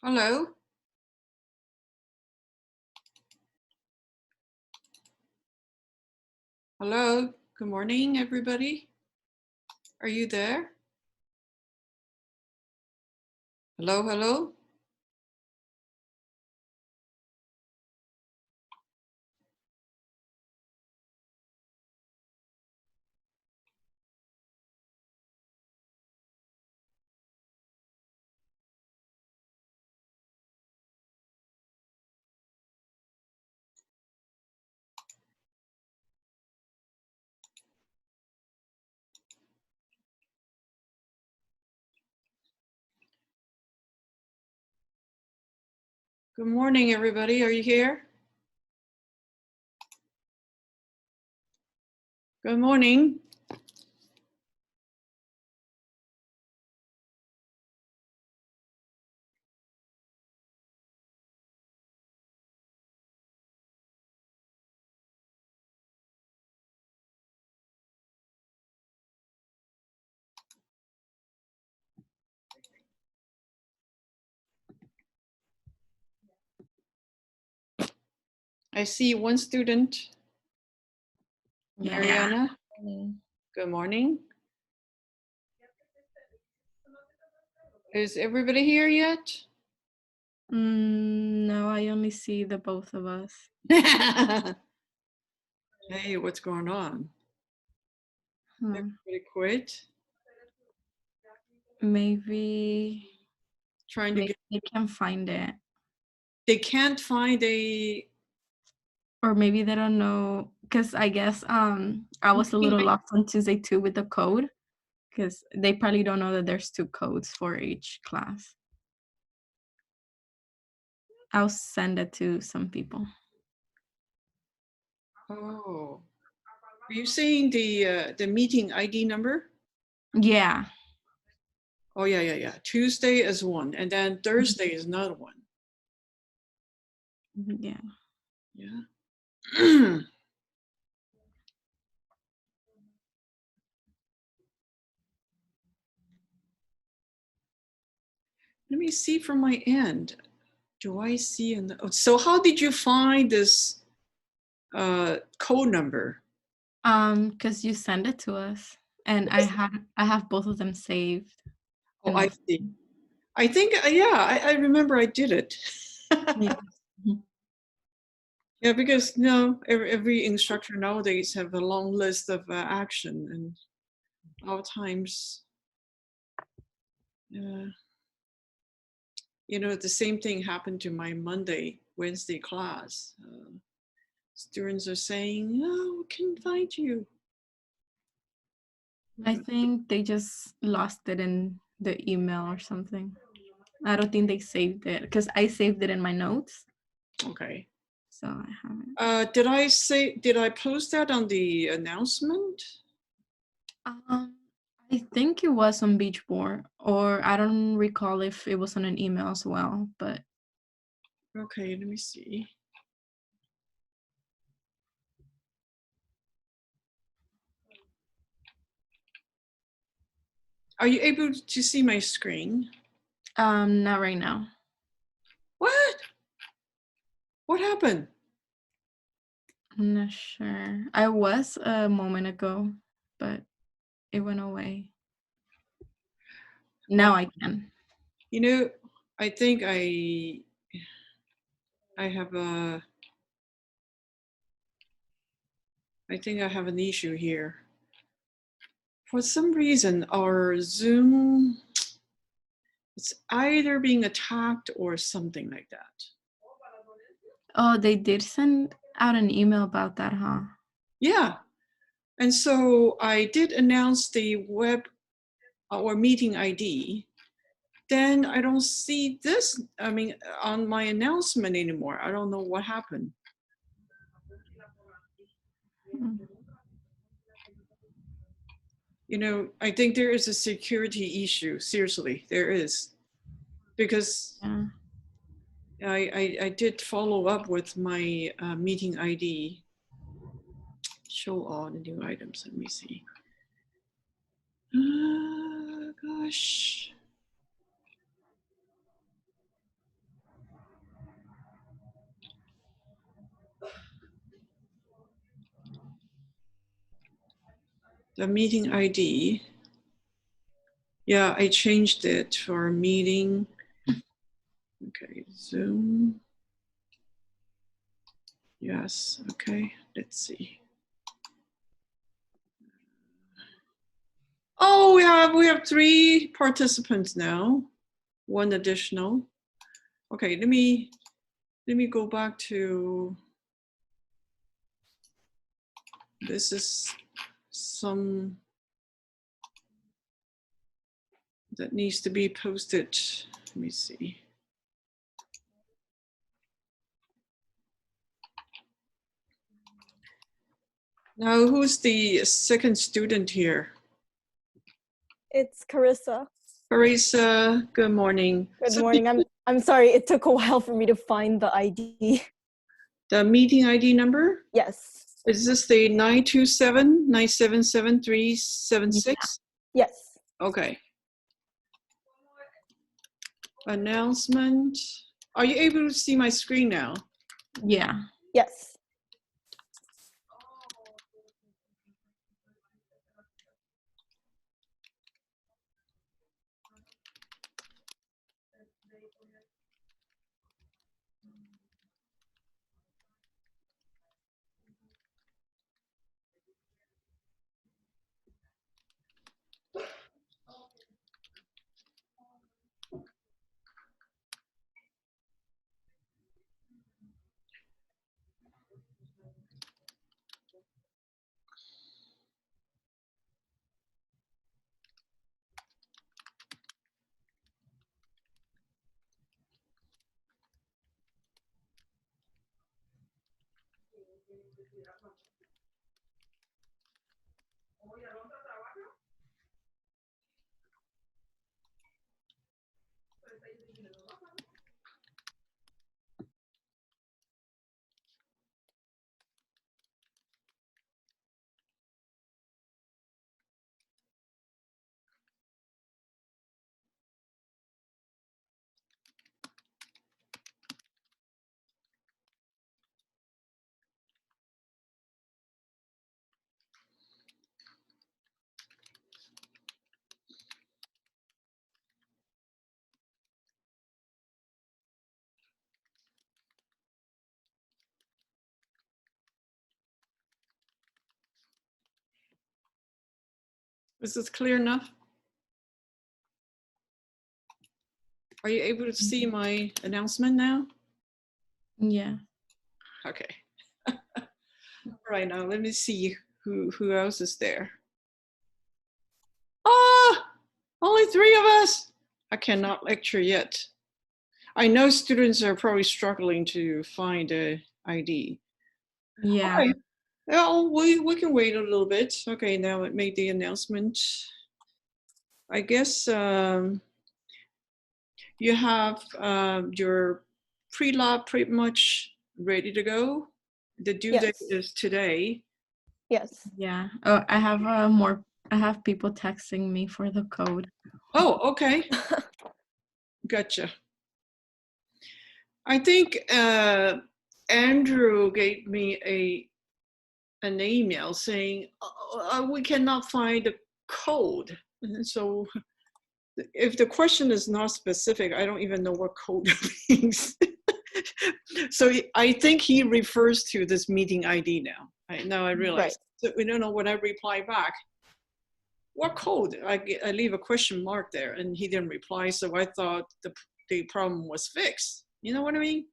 Hello. Hello. Good morning, everybody. Are you there? Hello, hello. Good morning, everybody. Are you here? Good morning. I see one student, Mariana. Good morning. Is everybody here yet? No, I only see the both of us. Hey, what's going on? Everybody quit? Maybe Trying to get. they can't find it. They can't find a. Or maybe they don't know, because I guess I was a little lost on Tuesday too with the code, because they probably don't know that there's 2 codes for each class. I'll send it to some people. Oh, are you saying the meeting ID number? Yeah. Oh yeah. Tuesday is one, and then Thursday is another one. Yeah. Yeah. Let me see from my end. Do I see in the, oh, so how did you find this code number? Because you send it to us, and I have both of them saved. Oh, I see. I think, yeah, I remember I did it. Yeah. Yeah, because no, every instructor nowadays have a long list of action, and a lot of times, you know, the same thing happened to my Wednesday class. Students are saying, "Oh, we can't find you." I think they just lost it in the email or something. I don't think they saved it, because I saved it in my notes. Okay. So I haven't. Did I post that on the announcement? I think it was on Beachboard, or I don't recall if it was on an email as well, but. Okay, let me see. Are you able to see my screen? Not right now. What? What happened? I'm not sure. I was a moment ago, but it went away. Now I can. You know, I think I have a. I think I have an issue here. For some reason, our Zoom, it's either being attacked or something like that. Oh, they did send out an email about that, huh? Yeah. And so I did announce the web or meeting ID. Then I don't see this, I mean, on my announcement anymore. I don't know what happened. You know, I think there is a security issue. Seriously, there is. Because I did follow up with my meeting ID. Show all the new items. Let me see. Gosh. the meeting ID. Yeah, I changed it for meeting. Okay, Zoom. Yes, okay, let's see. Oh, we have 3 participants now, 1 additional. Okay, let me go back to, this is some that needs to be posted. Let me see. Now, who's the second student here? It's Carissa. Carissa, good morning. Good morning. I'm sorry, it took a while for me to find the ID. The meeting ID number? Yes. Is this the 927-977-376? Yes. Okay. Announcement. Are you able to see my screen now? Yeah. Yes. Is this clear enough? Are you able to see my announcement now? Yeah. Okay. All right, now let me see who else is there. Ah, only 3 of us. I cannot lecture yet. I know students are probably struggling to find a ID. Yeah. Okay. Well, we can wait a little bit. Okay, now it made the announcement. I guess you have your pre-lab pretty much ready to go. The due date is today. Yes. Yeah. Oh, I have people texting me for the code. Oh, okay. Gotcha. I think Andrew gave me an email saying we cannot find the code. And so if the question is not specific, I don't even know what code means. So I think he refers to this meeting ID now. Now I realize. Right. So we don't know when I reply back. What code? I leave a question mark there, and he didn't reply. So I thought the problem was fixed. You know what I mean?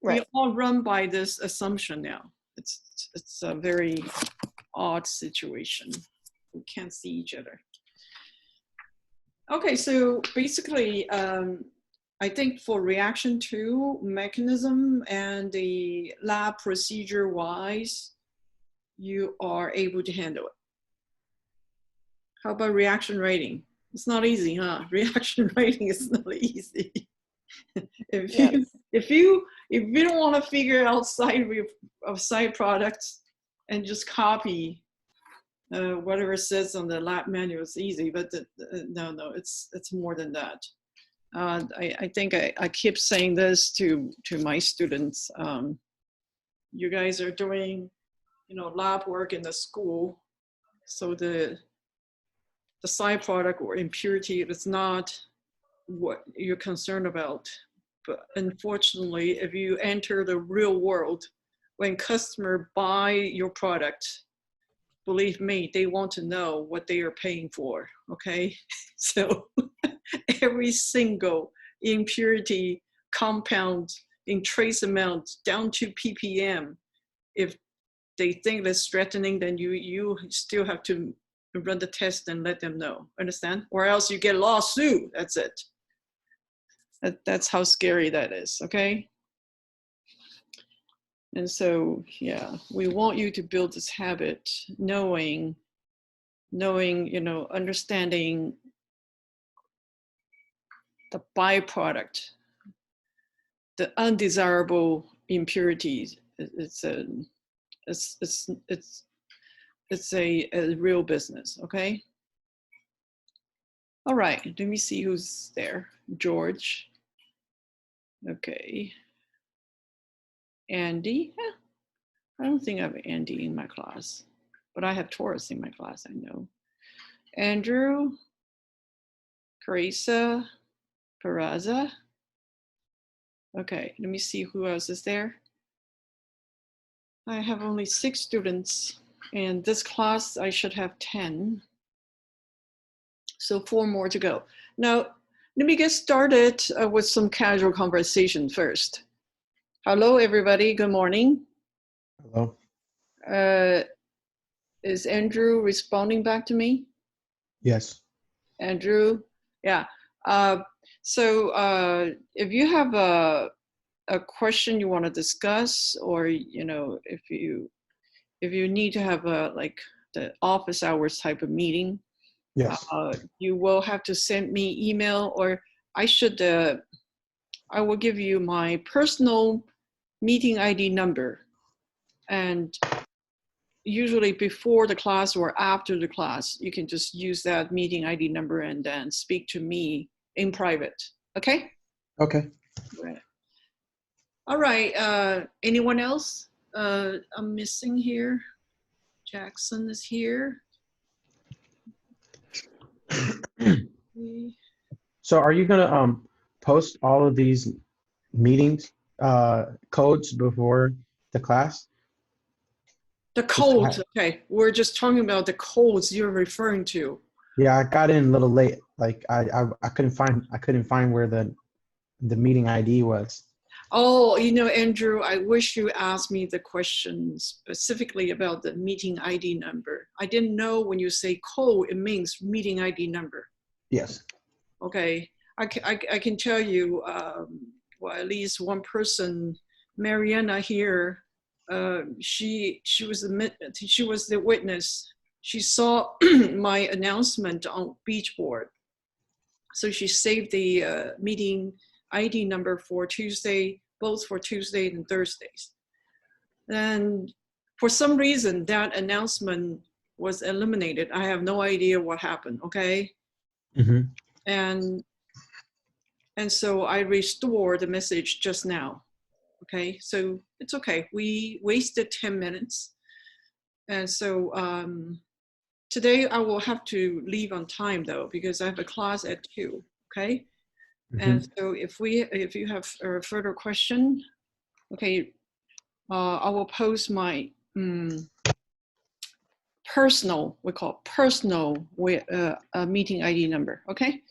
Right. We all run by this assumption now. It's a very odd situation. We can't see each other. Okay, so basically, I think for reaction 2 mechanism and the lab procedure wise, you are able to handle it. How about reaction rating? It's not easy, huh? Reaction rating is not easy. If you don't want to figure out side products and just copy whatever it says on the lab manual, it's easy. But no, it's more than that. I think I keep saying this to my students. You guys are doing, lab work in the school. So the side product or impurity is not what you're concerned about. But unfortunately, if you enter the real world, when customer buy your product, believe me, they want to know what they are paying for, okay? So every single impurity compound in trace amount down to ppm, if they think that's threatening, then you still have to run the test and let them know, understand? Or else you get a lawsuit, that's it. That's how scary that is, okay? And so, yeah, we want you to build this habit, knowing, you know, understanding the byproduct, the undesirable impurities. It's a real business, okay? All right, let me see who's there. George. Okay. Andy. Yeah, I don't think I have Andy in my class, but I have Taurus in my class, I know. Andrew. Carissa. Peraza. Okay, let me see who else is there. I have only 6 students, and this class I should have 10. So 4 more to go. Now, let me get started with some casual conversation first. Hello, everybody. Good morning. Hello. Is Andrew responding back to me? Yes. Andrew? Yeah. So if you have a question you want to discuss, or you know, if you need to have a like the office hours type of meeting, Yes. you will have to send me email, or I will give you my personal meeting ID number, and usually before the class or after the class, you can just use that meeting ID number and then speak to me in private. Okay? Okay. Right. All right. Anyone else? I'm missing here. Jackson is here. So are you gonna post all of these meetings codes before the class? The codes, okay. We're just talking about the codes you're referring to. Yeah, I got in a little late. Like I couldn't find where the meeting ID was. Oh, you know, Andrew, I wish you asked me the question specifically about the meeting ID number. I didn't know when you say code, it means meeting ID number. Yes. Okay, I can tell you, well, at least one person, Mariana here, she was the witness. She saw my announcement on Beachboard. So she saved the meeting ID number for Tuesday, both for Tuesday and Thursdays. And for some reason, that announcement was eliminated. I have no idea what happened, okay? Mm-hmm. And so I restored the message just now, okay? So it's okay, we wasted 10 minutes. And so today I will have to leave on time though, because I have a class at 2, okay? Mm-hmm. And so if you have a further question, okay, I will post my personal, we call personal meeting ID number, okay?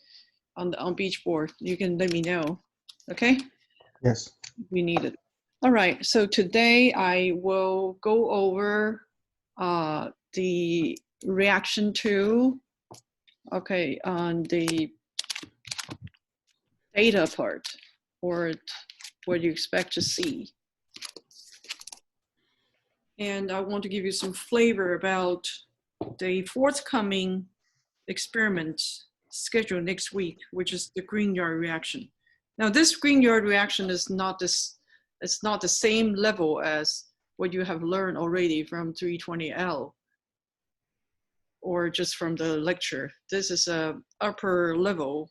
On Beachboard, you can let me know, okay? Yes. We need it. All right, so today I will go over the reaction to, okay, on the data part, or what you expect to see. And I want to give you some flavor about the forthcoming experiment scheduled next week, which is the Grignard reaction. Now, this Grignard reaction is not it's not the same level as what you have learned already from 320L or just from the lecture. This is a upper level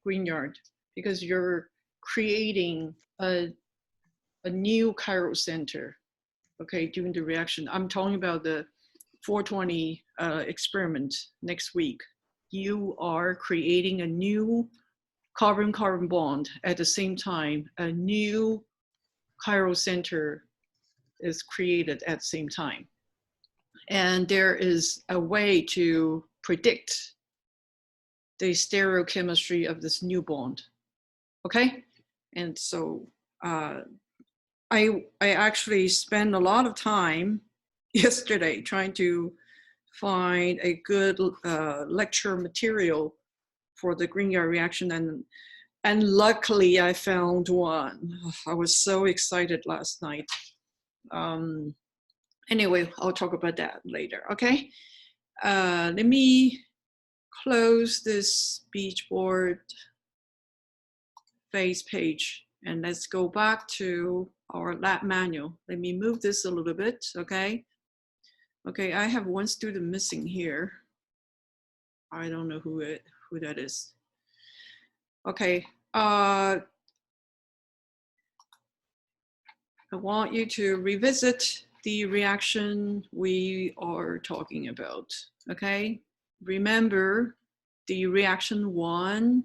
Grignard because you're creating a new chiral center, okay, during the reaction. I'm talking about the 420 experiment next week, you are creating a new carbon-carbon bond. At the same time, a new chiral center is created at the same time. And there is a way to predict the stereochemistry of this new bond, okay? And so I actually spent a lot of time yesterday trying to find a good lecture material for the Grignard reaction, and luckily I found one. I was so excited last night. Anyway, I'll talk about that later, okay? Let me close this Beachboard phase page and let's go back to our lab manual. Let me move this a little bit, okay? Okay, I have one student missing here. I don't know who that is. Okay, I want you to revisit the reaction we are talking about, okay? Remember the reaction 1,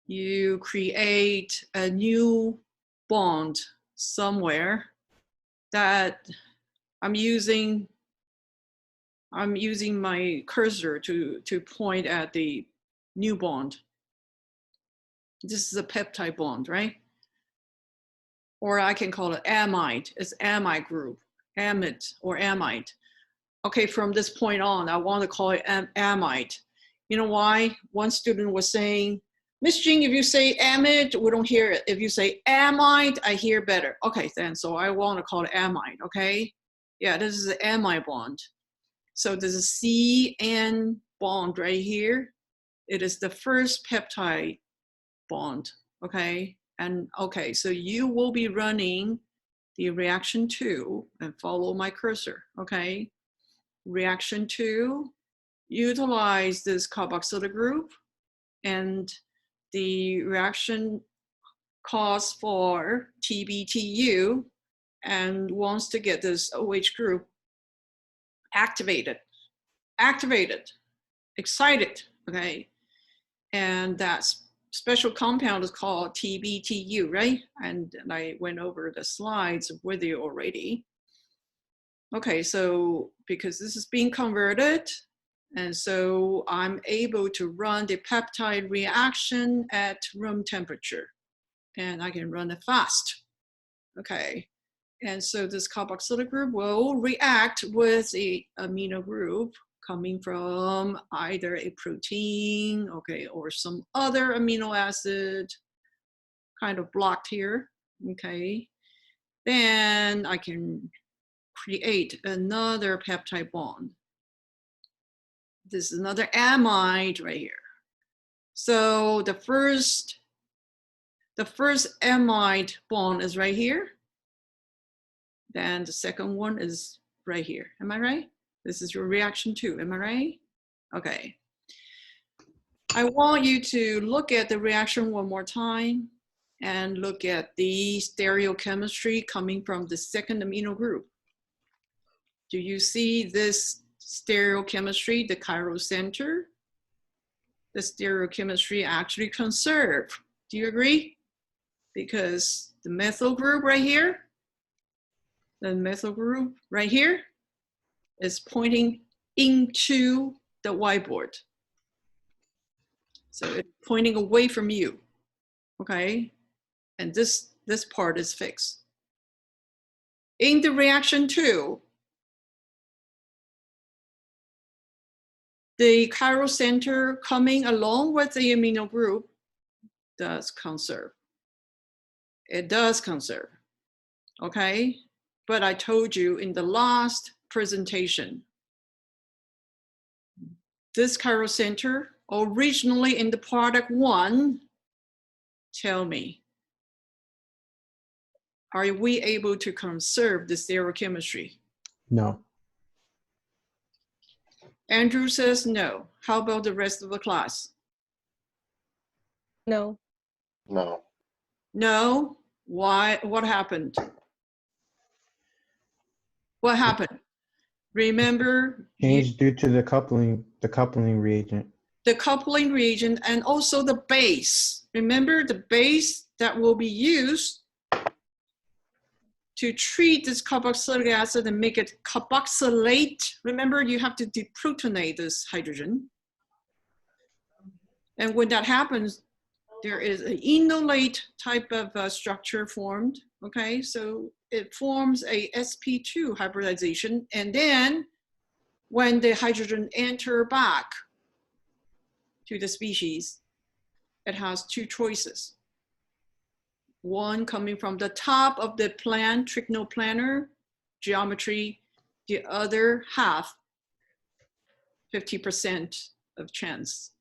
you create a new bond somewhere that I'm using my cursor to point at the new bond. This is a peptide bond, right? Or I can call it amide. It's amide group, amide or amide. Okay, from this point on, I want to call it amide. You know why? One student was saying, Miss Jean, if you say amide, we don't hear it. If you say amide, I hear better. Okay, then, so I want to call it amide, okay? Yeah, this is an amide bond. So there's a CN bond right here. It is the first peptide bond, okay? And okay, so you will be running the reaction 2 and follow my cursor, okay? Reaction 2, utilize this carboxylic group, and the reaction calls for TBTU and wants to get this OH group activated, excited, okay? And that special compound is called TBTU, right? And I went over the slides with you already. Okay, so because this is being converted, and so I'm able to run the peptide reaction at room temperature, and I can run it fast. Okay, and so this carboxylic group will react with the amino group coming from either a protein, okay, or some other amino acid, kind of blocked here, okay. Then I can create another peptide bond. This is another amide right here. So the first amide bond is right here. Then the second one is right here. Am I right? This is your reaction 2. Am I right? Okay. I want you to look at the reaction one more time and look at the stereochemistry coming from the second amino group. Do you see this stereochemistry, the chiral center? The stereochemistry actually conserve. Do you agree? Because the methyl group right here, the methyl group right here is pointing into the whiteboard. So it's pointing away from you, okay? And this part is fixed. In the reaction 2, the chiral center coming along with the amino group does conserve. It does conserve, okay? But I told you in the last presentation, this chiral center originally in the product 1, tell me, are we able to conserve the stereochemistry? No. Andrew says no. How about the rest of the class? No. No. No? Why? What happened? What happened? Remember, Change due to the coupling reagent. the coupling reagent and also the base. Remember the base that will be used to treat this carboxylic acid and make it carboxylate. Remember, you have to deprotonate this hydrogen. And when that happens, there is an enolate type of structure formed, okay? So it forms a sp2 hybridization. And then when the hydrogen enter back to the species, it has two choices. One coming from the top of the plan, trigonoplanar geometry, the other half, 50% of chance.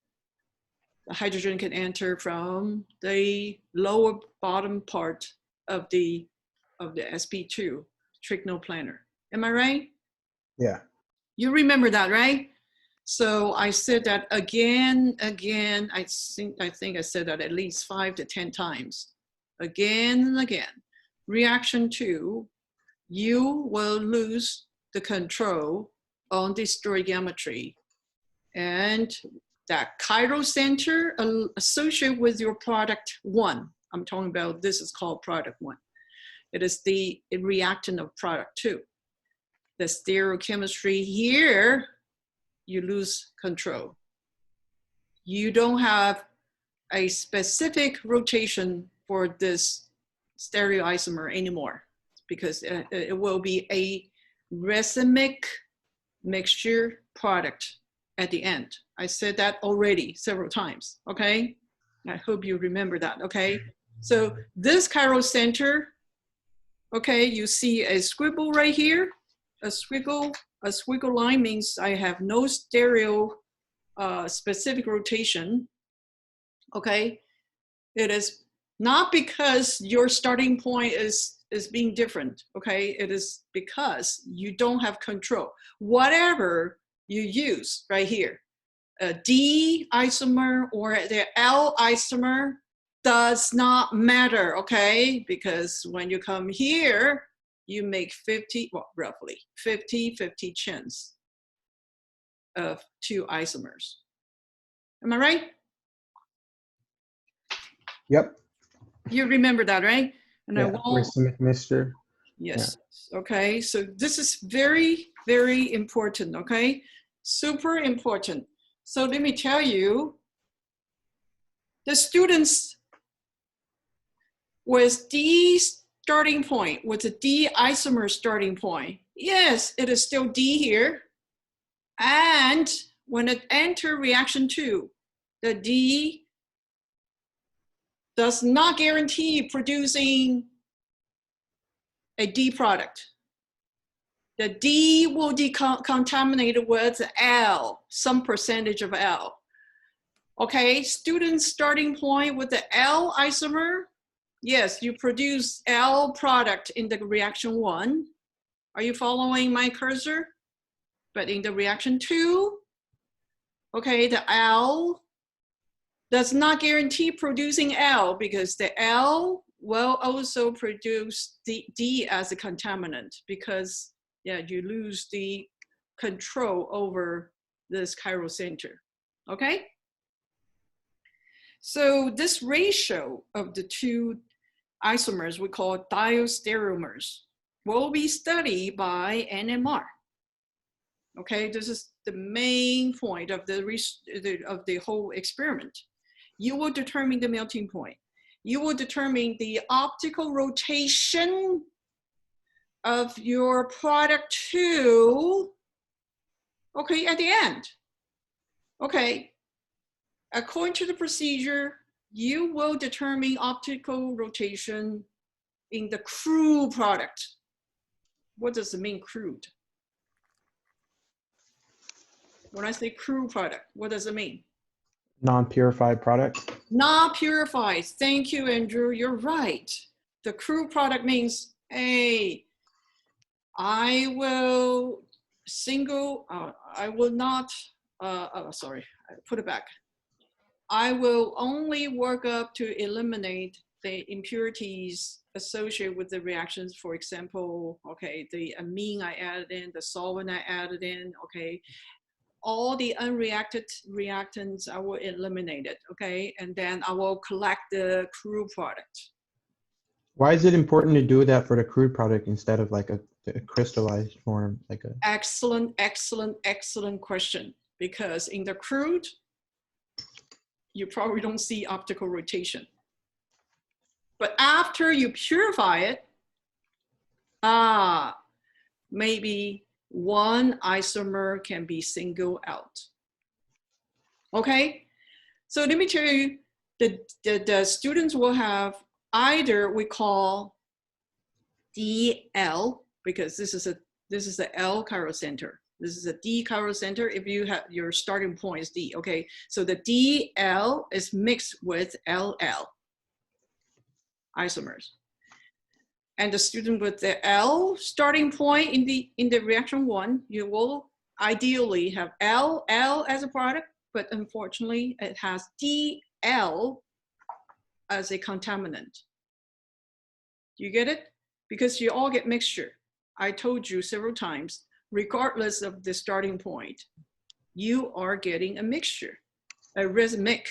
The hydrogen can enter from the lower bottom part of the sp2 trigonoplanar. Am I right? Yeah. You remember that, right? So I said that again. I think I said that at least 5 to 10 times. Again and again. Reaction 2, you will lose the control on the stoichiometry. And that chiral center associated with your product 1. I'm talking about, this is called product 1. It is the reactant of product 2. The stereochemistry here, you lose control. You don't have a specific rotation for this stereoisomer anymore because it will be a racemic mixture product at the end. I said that already several times, okay? I hope you remember that, okay? So this chiral center, okay, you see a squiggle right here. A squiggle line means I have no stereo specific rotation, okay? It is not because your starting point is being different, okay? It is because you don't have control. Whatever you use right here, a D isomer or the L isomer does not matter, okay? Because when you come here, you make 50, well, roughly 50-50 chance of 2 isomers. Am I right? Yep. You remember that, right? And Yeah. I won't. Racemic mixture. Yes. Yeah. Okay. So this is very, very important. Okay. Super important. So let me tell you, the students with D starting point, with the D isomer starting point, yes, it is still D here. And when it enter reaction 2, the D does not guarantee producing a D product. The D will decontaminate with L, some percentage of L. Okay, students starting point with the L isomer, yes, you produce L product in the reaction 1. Are you following my cursor? But in the reaction 2, okay, the L does not guarantee producing L because the L will also produce the D as a contaminant because, yeah, you lose the control over this chiral center, okay? So this ratio of the 2 isomers we call diastereomers will be studied by NMR. Okay, this is the main point of the whole experiment. You will determine the melting point. You will determine the optical rotation of your product 2, okay, at the end. Okay, according to the procedure, you will determine optical rotation in the crude product. What does it mean, crude? When I say crude product, what does it mean? Non-purified product. Not purified. Thank you, Andrew. You're right. The crude product means, hey, I will not, sorry, I put it back. I will only work up to eliminate the impurities associated with the reactions. For example, okay, the amine I added in, the solvent I added in, okay, all the unreacted reactants I will eliminate it, okay, and then I will collect the crude product. Why is it important to do that for the crude product instead of like a crystallized form, like a? Excellent, excellent, excellent question. Because in the crude, you probably don't see optical rotation. But after you purify it, maybe one isomer can be singled out. Okay, so let me tell you, the students will have either we call DL, because this is the L chiral center. This is a D chiral center. If you have your starting point is D, okay. So the DL is mixed with LL isomers. And the student with the L starting point in the reaction 1, you will ideally have LL as a product, but unfortunately it has DL as a contaminant. You get it? Because you all get mixture. I told you several times, regardless of the starting point, you are getting a mixture, a racemic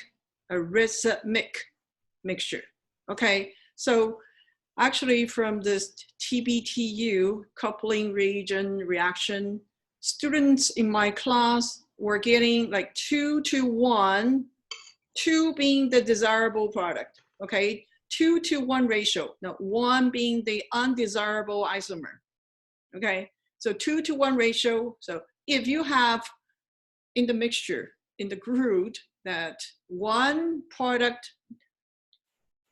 mixture. Okay, so actually from this TBTU, coupling reagent reaction, students in my class were getting like 2 to 1, 2 being the desirable product, okay? 2 to 1 ratio, now 1 being the undesirable isomer, okay? So 2 to 1 ratio. So if you have in the mixture, in the crude, that one product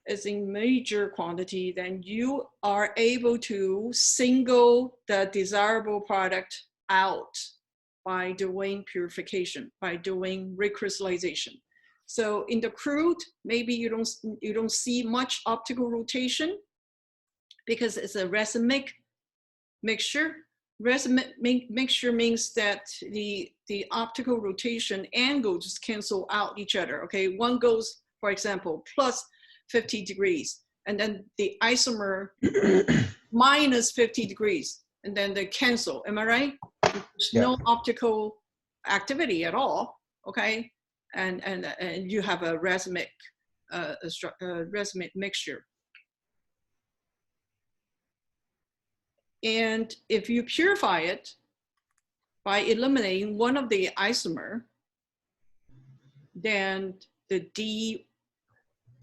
is in major quantity, then you are able to single the desirable product out by doing purification, by doing recrystallization. So in the crude, maybe you don't see much optical rotation because it's a racemic mixture. Racemic mixture means that the optical rotation angle just cancel out each other. Okay, one goes, for example, plus 50 degrees, and then the isomer minus 50 degrees, and then they cancel. Am I right? There's no optical activity at all. Okay, and you have a racemic mixture. And if you purify it by eliminating one of the isomer, then the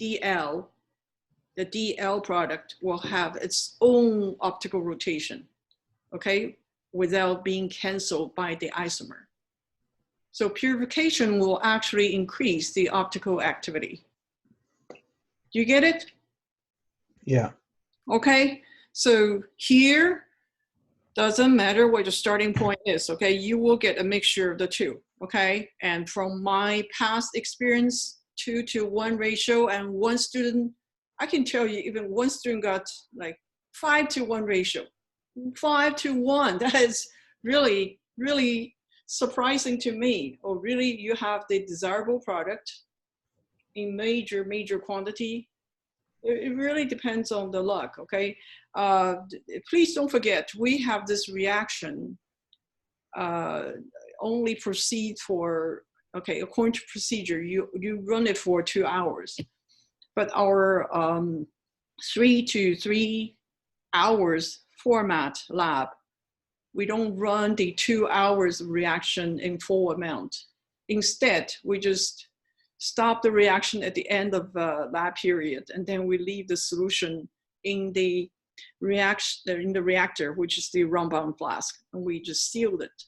DL product will have its own optical rotation, okay, without being canceled by the isomer. So purification will actually increase the optical activity. Do you get it? Yeah. Okay, so here, doesn't matter what your starting point is, okay? You will get a mixture of the two, okay? And from my past experience, 2 to 1 ratio, and one student, I can tell you, even one student got like 5 to 1 ratio. 5 to 1, that is really, really surprising to me. Or really, you have the desirable product in major quantity. It really depends on the luck, okay? Please don't forget, we have this reaction only proceed for, okay, according to procedure, you run it for 2 hours. But our 3 to 3 hours format lab, we don't run the 2 hours of reaction in full amount. Instead, we just stop the reaction at the end of the lab period, and then we leave the solution in the reactor, which is the round-bound flask, and we just sealed it,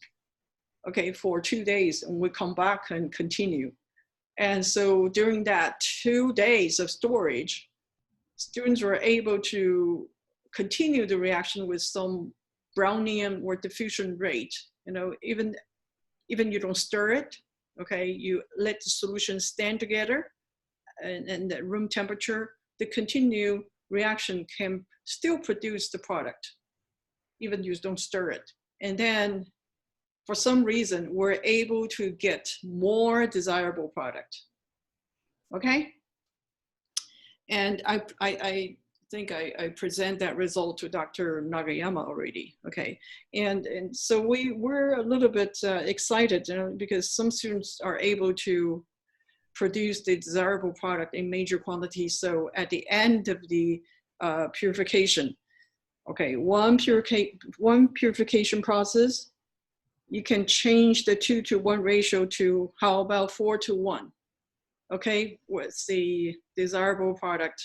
okay, for 2 days, and we come back and continue. And so during that 2 days of storage, students were able to continue the reaction with some Brownian or diffusion rate. You know, even you don't stir it, okay, you let the solution stand together and at room temperature, the continued reaction can still produce the product, even you don't stir it. And then for some reason, we're able to get more desirable product, okay? And I think I present that result to Dr. Nagayama already. Okay, and so we were a little bit excited, because some students are able to produce the desirable product in major quantities. So at the end of the purification, okay, one purification process, you can change the 2-to-1 ratio to how about 4-to-1, okay, with the desirable product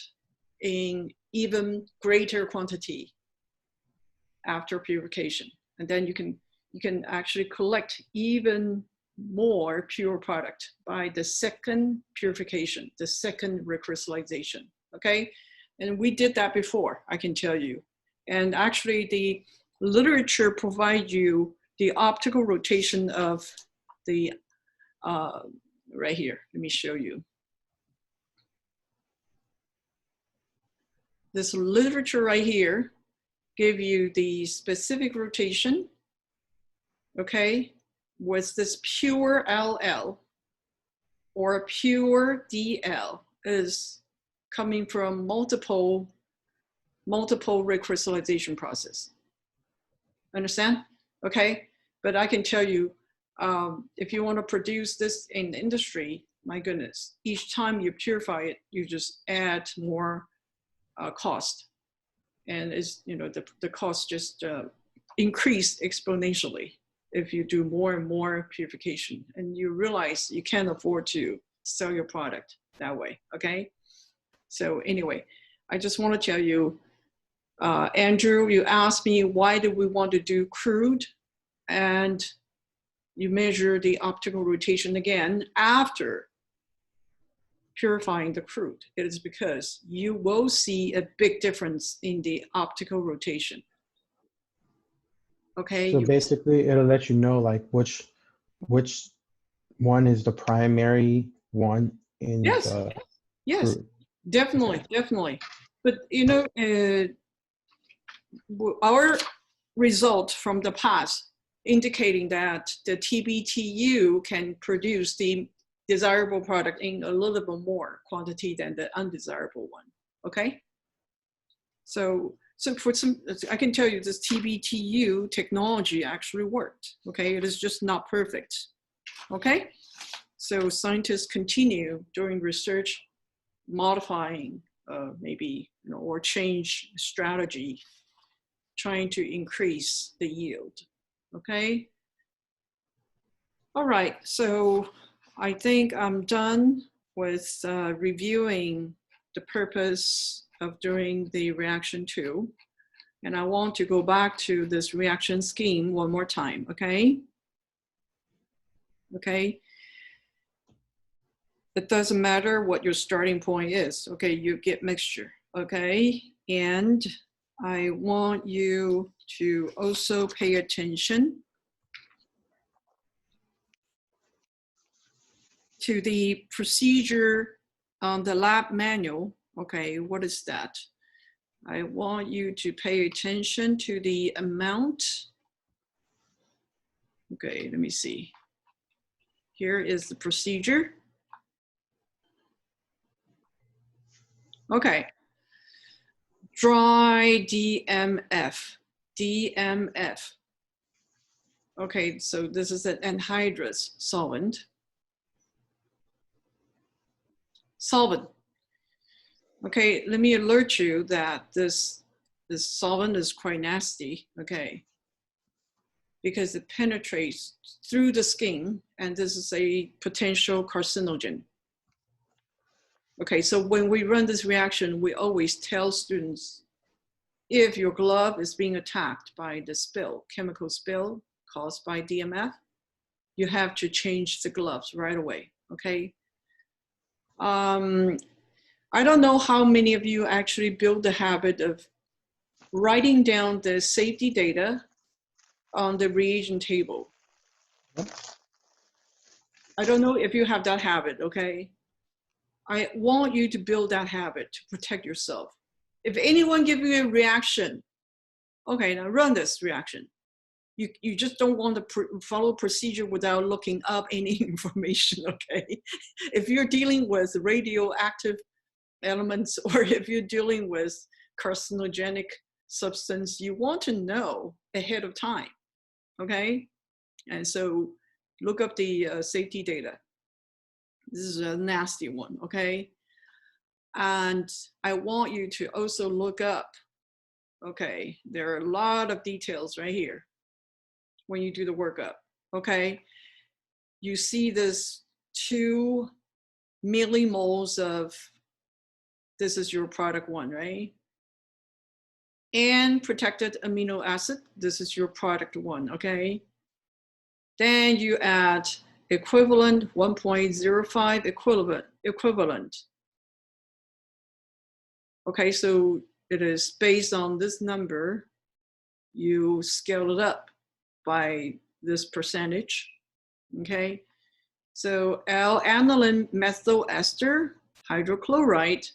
in even greater quantity after purification. And then you can actually collect even more pure product by the second purification, the second recrystallization, okay? And we did that before, I can tell you. And actually the literature provides you the optical rotation of the, right here, let me show you. This literature right here give you the specific rotation, okay, with this pure LL or pure DL is coming from multiple recrystallization process. Understand? Okay, but I can tell you, if you want to produce this in the industry, my goodness, each time you purify it, you just add more cost, and is the cost just increase exponentially if you do more and more purification, and you realize you can't afford to sell your product that way. Okay, so anyway, I just want to tell you, Andrew, you asked me why do we want to do crude, and you measure the optical rotation again after purifying the crude. It is because you will see a big difference in the optical rotation. Okay. So basically, it'll let you know like which one is the primary one in yes, the yes, crude. definitely. But our result from the past indicating that the TBTU can produce the desirable product in a little bit more quantity than the undesirable one. Okay, so for some, I can tell you this TBTU technology actually worked. Okay, it is just not perfect. Okay, so scientists continue doing research, modifying maybe or change strategy, trying to increase the yield. Okay, all right, so I think I'm done with reviewing the purpose of doing the reaction 2. And I want to go back to this reaction scheme one more time, okay? Okay. It doesn't matter what your starting point is, okay? You get mixture, okay? And I want you to also pay attention to the procedure on the lab manual. Okay, what is that? I want you to pay attention to the amount. Okay, let me see. Here is the procedure. Okay, dry DMF, DMF. Okay, so this is an anhydrous solvent. Solvent. Okay, let me alert you that this solvent is quite nasty, okay, because it penetrates through the skin, and this is a potential carcinogen. Okay, so when we run this reaction, we always tell students, if your glove is being attacked by the spill, chemical spill caused by DMF, you have to change the gloves right away, okay? I don't know how many of you actually build the habit of writing down the safety data on the reagent table. I don't know if you have that habit, okay? I want you to build that habit to protect yourself. If anyone gives you a reaction, okay, now run this reaction. You just don't want to follow procedure without looking up any information, okay? If you're dealing with radioactive elements, or if you're dealing with carcinogenic substance, you want to know ahead of time, okay? And so look up the safety data. This is a nasty one, okay? And I want you to also look up, okay, there are a lot of details right here when you do the workup, okay? You see this 2 millimoles of, this is your product 1, right? And protected amino acid, this is your product 1, okay? Then you add equivalent 1.05 equivalent. Okay, so it is based on this number, you scale it up by this percentage, okay? So L-aniline methyl ester hydrochloride,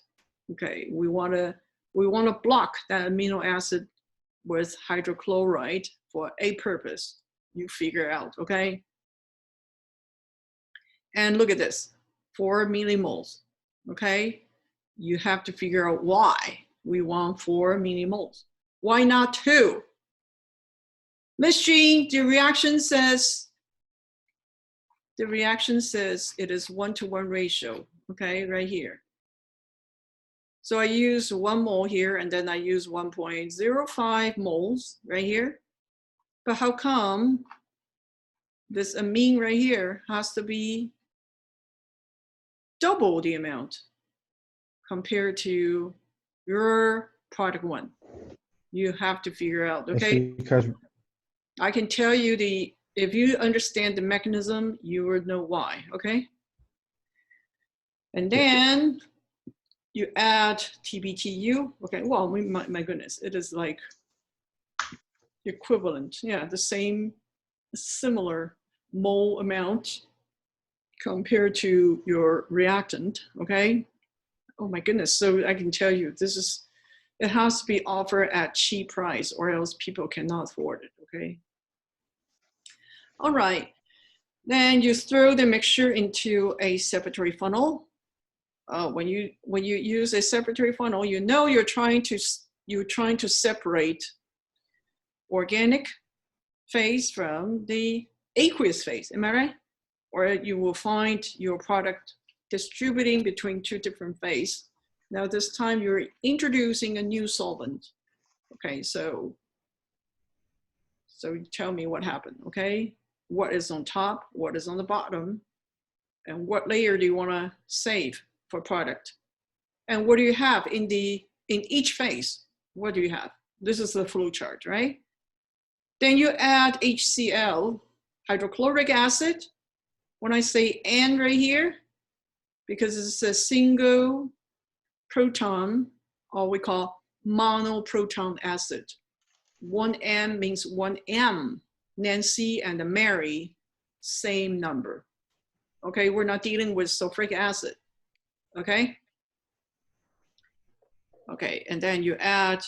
okay, we wanna block that amino acid with hydrochloride for a purpose. You figure out, okay? And look at this, 4 millimoles, okay? You have to figure out why we want 4 millimoles. Why not 2? Miss Jean, the reaction says it is 1-to-1 ratio, okay, right here. So I use 1 mole here, and then I use 1.05 moles right here. But how come this amine right here has to be double the amount compared to your product 1? You have to figure out, okay? It's because I can tell you if you understand the mechanism, you will know why, okay? And then you add TBTU, okay, well, my goodness, it is like equivalent, yeah, the same, similar mole amount compared to your reactant, okay? Oh my goodness, so I can tell you, it has to be offered at cheap price or else people cannot afford it, okay? All right, then you throw the mixture into a separatory funnel. When you use a separatory funnel, you know you're trying to separate organic phase from the aqueous phase, am I right? Or you will find your product distributing between 2 different phases. Now this time you're introducing a new solvent. Okay, so tell me what happened, okay? What is on top, what is on the bottom, and what layer do you want to save for product? And what do you have in each phase? What do you have? This is the flow chart, right? Then you add HCl, hydrochloric acid. When I say N right here, because it's a single proton, or we call monoproton acid. 1M means 1M. Nancy and Mary, same number. Okay, we're not dealing with sulfuric acid. Okay? Okay, and then you add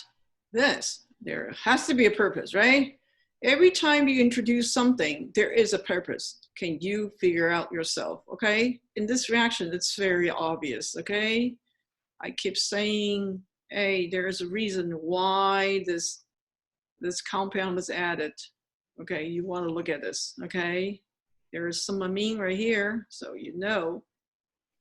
this. There has to be a purpose, right? Every time you introduce something, there is a purpose. Can you figure out yourself, okay? In this reaction, it's very obvious, okay? I keep saying, hey, there's a reason why this compound is added. Okay, you want to look at this, okay? There is some amine right here, so you know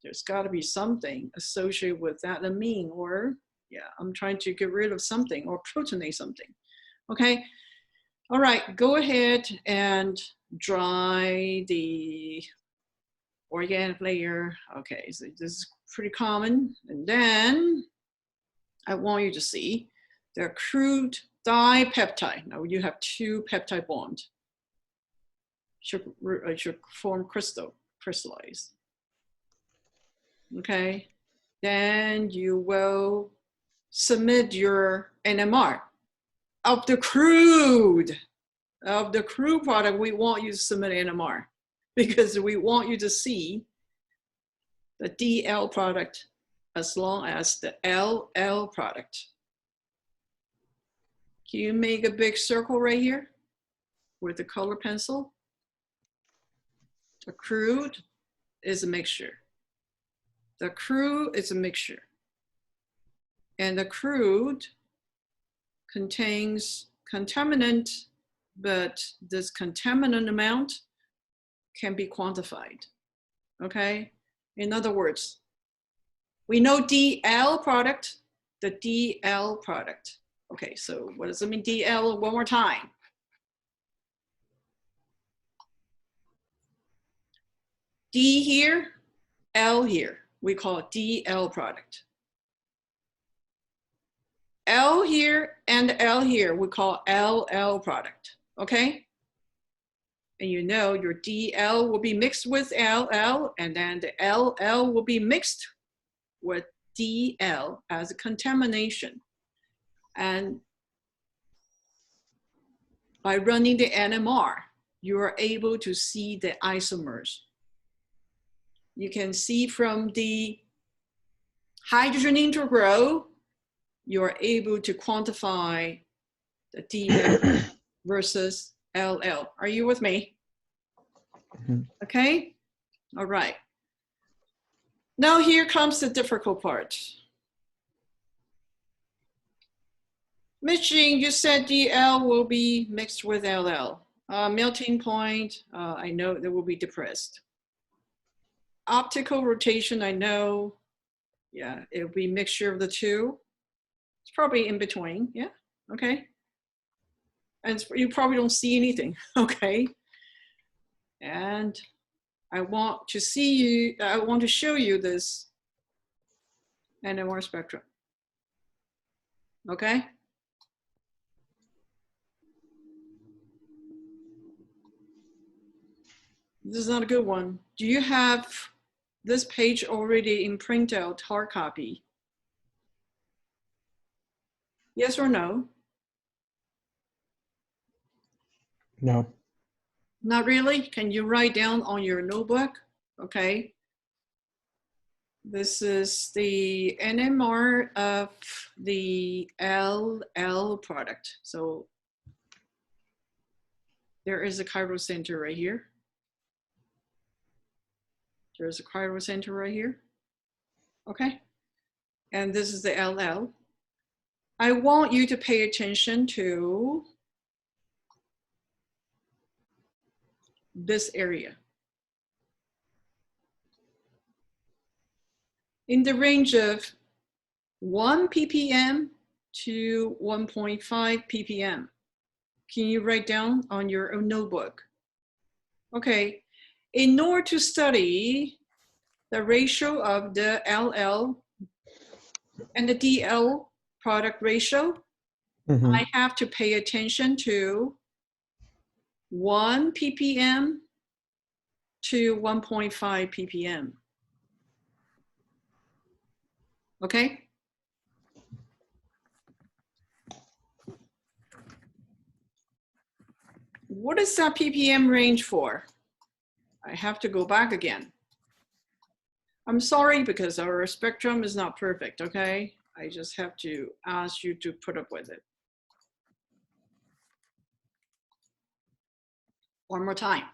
there's got to be something associated with that amine, or yeah, I'm trying to get rid of something or protonate something, okay? All right, go ahead and dry the organic layer. Okay, so this is pretty common. And then I want you to see the crude dipeptide. Now you have 2 peptide bonds. Should form crystallize. Okay, then you will submit your NMR of the crude product. We want you to submit NMR because we want you to see the DL product as long as the LL product. Can you make a big circle right here with the color pencil? The crude is a mixture. The crude is a mixture. And the crude contains contaminant, but this contaminant amount can be quantified, okay? In other words, we know DL product, the DL product. Okay, so what does it mean, DL? One more time. D here, L here. We call it DL product. L here and L here, we call LL product, okay? And you know your DL will be mixed with LL, and then the LL will be mixed with DL as a contamination. And by running the NMR, you are able to see the isomers. You can see from the hydrogen integral, you're able to quantify the DL versus LL. Are you with me? Mhm. Okay, all right. Now here comes the difficult part. Ms. Jean, you said DL will be mixed with LL. Melting point, I know they will be depressed. Optical rotation, I know, yeah, it'll be mixture of the two. It's probably in between, yeah, okay. And you probably don't see anything, okay. And I want to show you this NMR spectrum, okay. This is not a good one. Do you have this page already in printout hard copy? Yes or no? No. Not really? Can you write down on your notebook? Okay. This is the NMR of the LL product. So there is a chiral center right here. There's a chiral center right here. Okay. And this is the LL. I want you to pay attention to this area. In the range of 1 ppm to 1.5 ppm. Can you write down on your own notebook? Okay, in order to study the ratio of the LL and the DL product ratio, Mhm. I have to pay attention to 1 ppm to 1.5 ppm. Okay? What is that ppm range for? I have to go back again. I'm sorry because our spectrum is not perfect, okay? I just have to ask you to put up with it. One more time.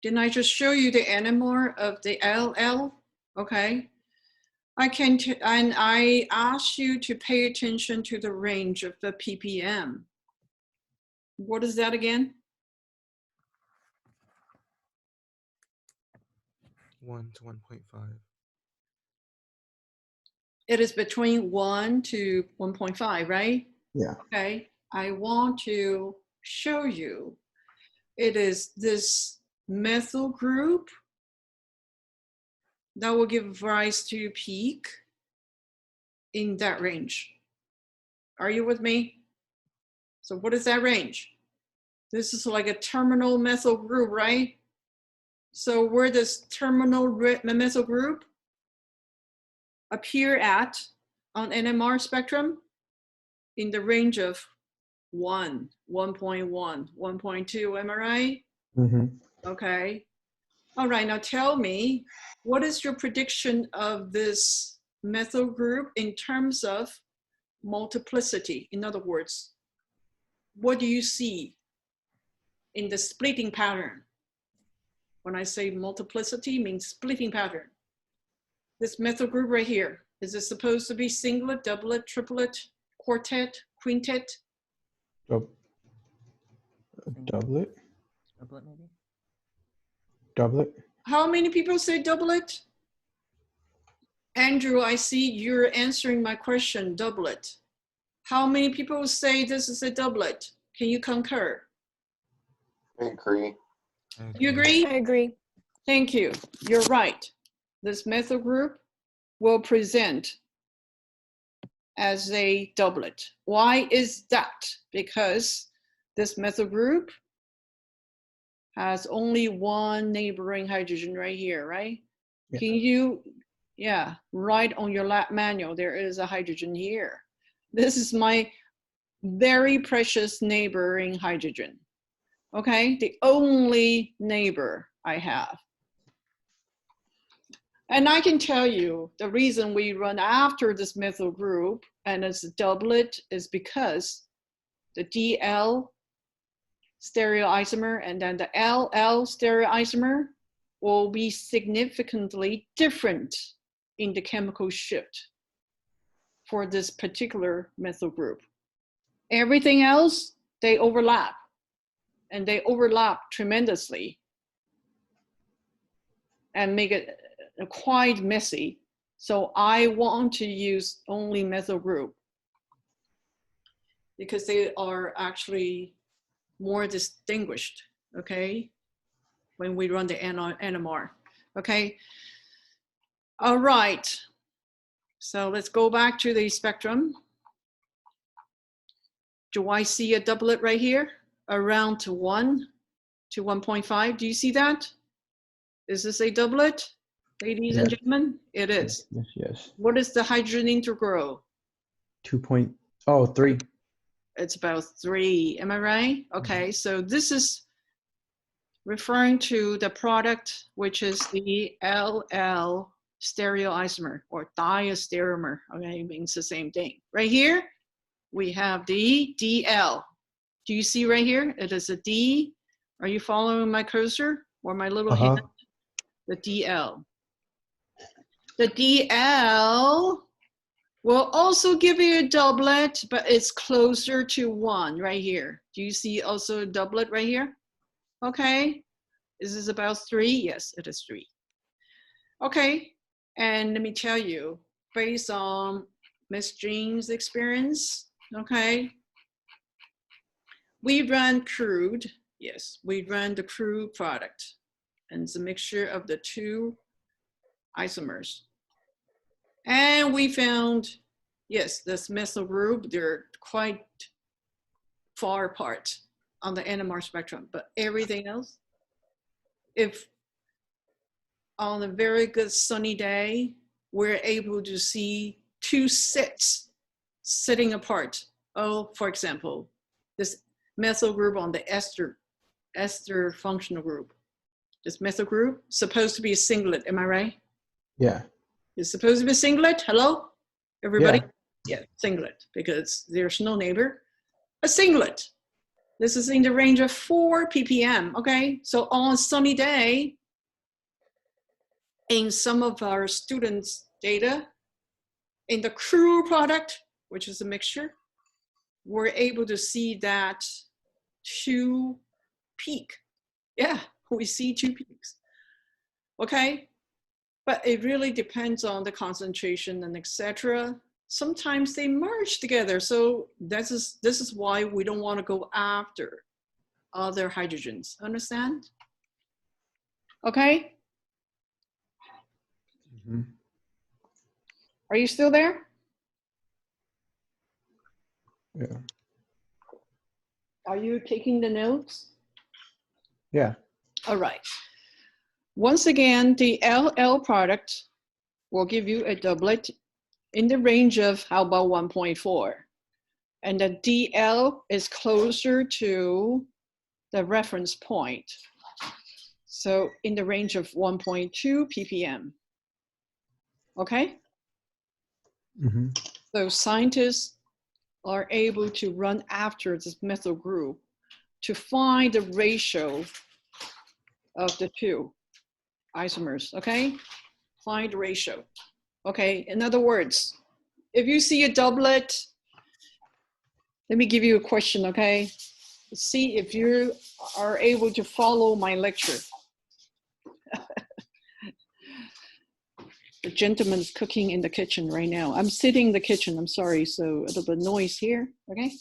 Didn't I just show you the NMR of the LL? Okay. And I ask you to pay attention to the range of the ppm. What is that again? 1 to 1.5. It is between 1 to 1.5, right? Yeah. Okay. I want to show you. It is this methyl group that will give rise to peak in that range. Are you with me? So what is that range? This is like a terminal methyl group, right? So where does terminal methyl group appear at on NMR spectrum? In the range of 1, 1.1, 1.2, am I right? Mhm. Okay. All right, now tell me, what is your prediction of this methyl group in terms of multiplicity? In other words, what do you see in the splitting pattern? When I say multiplicity, means splitting pattern. This methyl group right here, Is it supposed to be singlet, doublet, triplet, quartet, quintet? Doublet? Doublet maybe? Doublet? How many people say doublet? Andrew, I see you're answering my question, doublet. How many people say this is a doublet? Can you concur? I agree. You agree? I agree. Thank you. You're right. This methyl group will present as a doublet. Why is that? Because this methyl group has only one neighboring hydrogen right here, right? Yeah. Can you, yeah, write on your lab manual, there is a hydrogen here. This is my very precious neighboring hydrogen. Okay, the only neighbor I have. And I can tell you the reason we run after this methyl group and it's a doublet is because the DL stereoisomer and then the LL stereoisomer will be significantly different in the chemical shift for this particular methyl group. Everything else, they overlap, and they overlap tremendously and make it quite messy. So I want to use only methyl group because they are actually more distinguished, okay? When we run the NMR, okay? All right, so let's go back to the spectrum. Do I see a doublet right here? Around to 1 to 1.5, do you see that? Is this a doublet, ladies and gentlemen? It is. Yes, yes. What is the hydrogen integral? 2.03. It's about 3, am I right? Okay, so this is referring to the product, which is the LL stereoisomer or diastereomer, okay, means the same thing. Right here, we have the DL. Do you see right here? It is a D. Are you following my cursor or my little hand? The DL. The DL will also give you a doublet, but it's closer to 1 right here. Do you see also a doublet right here? Okay. Is this about 3? Yes, it is 3. Okay. And let me tell you, based on Miss Jean's experience, okay, we run crude. Yes, we run the crude product. And it's a mixture of the 2 isomers. And we found, yes, this methyl group, they're quite far apart on the NMR spectrum, but everything else, if on a very good sunny day, we're able to see 2 sets sitting apart. Oh, for example, this methyl group on the ester functional group. This methyl group supposed to be a singlet, am I right? Yeah. It's supposed to be a singlet. Hello, everybody? Yeah. Yeah, singlet, because there's no neighbor. A singlet. This is in the range of 4 ppm, okay? So on a sunny day, in some of our students' data, in the crude product, which is a mixture, we're able to see that 2 peak. Yeah, we see 2 peaks, okay? But it really depends on the concentration and etc. Sometimes they merge together. So this is why we don't want to go after other hydrogens. Understand? Okay. Mm-hmm. Are you still there? Yeah. Are you taking the notes? Yeah. All right. Once again, the LL product will give you a doublet in the range of how about 1.4. And the DL is closer to the reference point. So in the range of 1.2 ppm. Okay? Mm-hmm. So scientists are able to run after this methyl group to find the ratio of the 2 isomers, okay? Find the ratio. Okay, in other words, if you see a doublet, let me give you a question, okay? See if you are able to follow my lecture. The gentleman's cooking in the kitchen right now. I'm sitting in the kitchen, I'm sorry, so a little bit of noise here, okay?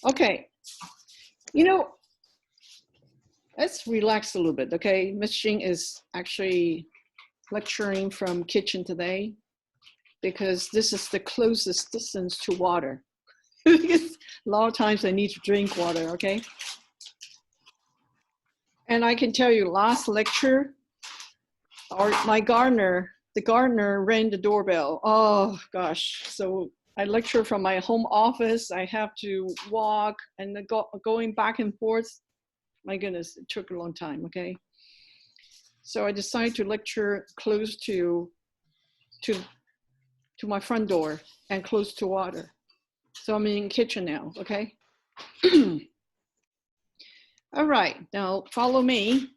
Okay, you know, let's relax a little bit, okay? Ms. Jing is actually lecturing from kitchen today because this is the closest distance to water. Because a lot of times I need to drink water, okay? And I can tell you last lecture, the gardener rang the doorbell. Oh gosh, so I lecture from my home office. I have to walk and going back and forth. My goodness, it took a long time, okay? So I decided to lecture close to my front door and close to water. So I'm in the kitchen now, okay? All right, now follow me.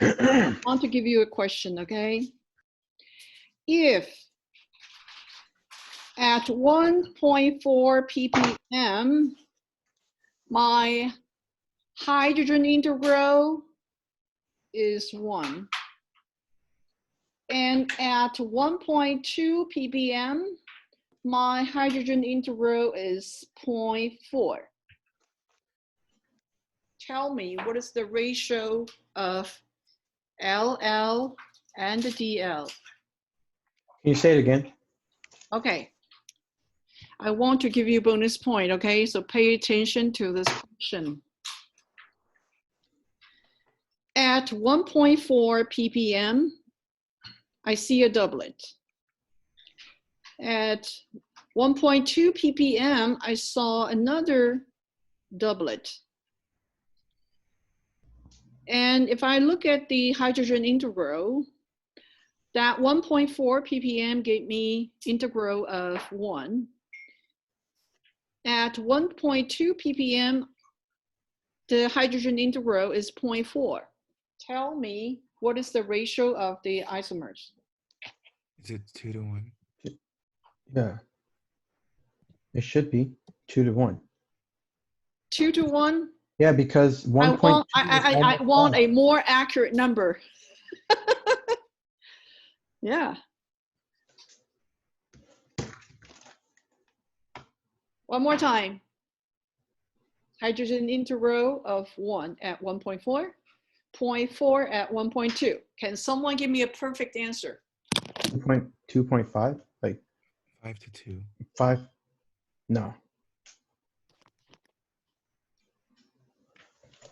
I want to give you a question, okay? If at 1.4 ppm, my hydrogen integral is 1, and at 1.2 ppm, my hydrogen integral is 0.4. Tell me, what is the ratio of LL and DL? Can you say it again? Okay. I want to give you a bonus point, okay? So pay attention to this question. At 1.4 ppm, I see a doublet. At 1.2 ppm, I saw another doublet. And if I look at the hydrogen integral, that 1.4 ppm gave me integral of 1. At 1.2 ppm, the hydrogen integral is 0.4. Tell me, what is the ratio of the isomers? Is it 2 to 1? Yeah. It should be 2 to 1. 2 to 1? Yeah, because 1.2 I want a more accurate number. Yeah. One more time. Hydrogen integral of 1 at 1.4, 0.4 at 1.2. Can someone give me a perfect answer? 2.5, like 5 to 2. 5. No.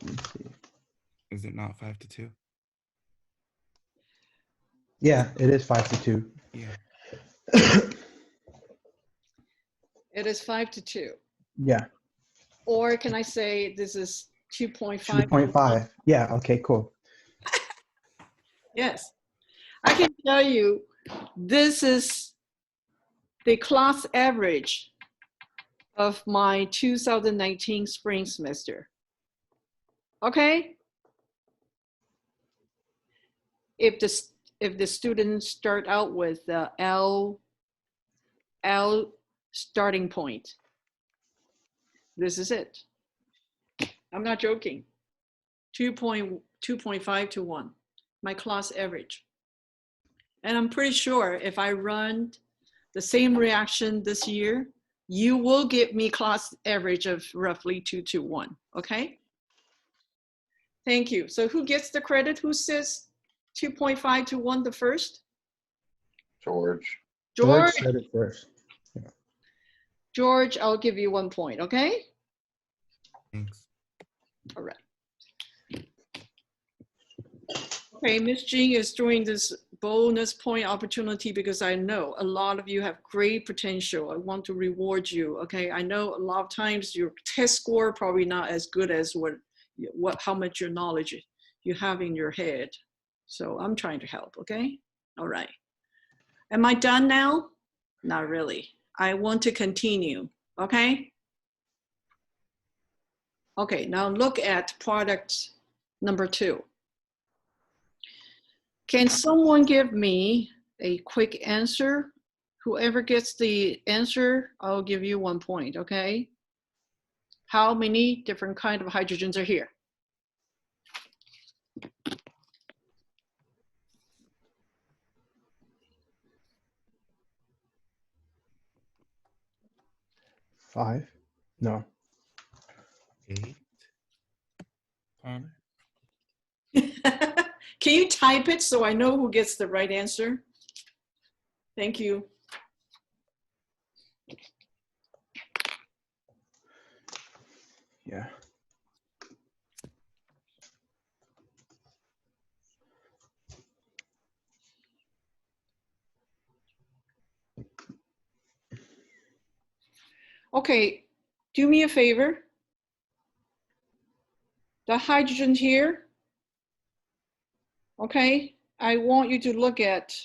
Let me see. Is it not 5 to 2? Yeah, it is 5 to 2. Yeah. It is 5 to 2. Yeah. Or can I say this is 2.5? 2.5. Yeah, okay, cool. Yes. I can tell you, this is the class average of my 2019 spring semester. Okay? If the students start out with the L starting point, this is it. I'm not joking. 2.5 to 1, my class average. And I'm pretty sure if I run the same reaction this year, you will give me class average of roughly 2 to 1, okay? Thank you. So who gets the credit? Who says 2.5 to 1 the first? George. George, said it first. George, I'll give you 1 point, okay? Thanks. All right. Okay, Ms. Jing is doing this bonus point opportunity because I know a lot of you have great potential. I want to reward you, okay? I know a lot of times your test score probably not as good as how much your knowledge you have in your head. So I'm trying to help, okay? All right. Am I done now? Not really. I want to continue, okay? Okay, now look at product number 2. Can someone give me a quick answer? Whoever gets the answer, I'll give you 1 point, okay? How many different kind of hydrogens are here? Five? No. 8. 10. Can you type it so I know who gets the right answer? Thank you. Yeah. Okay, do me a favor. The hydrogen here, okay? I want you to look at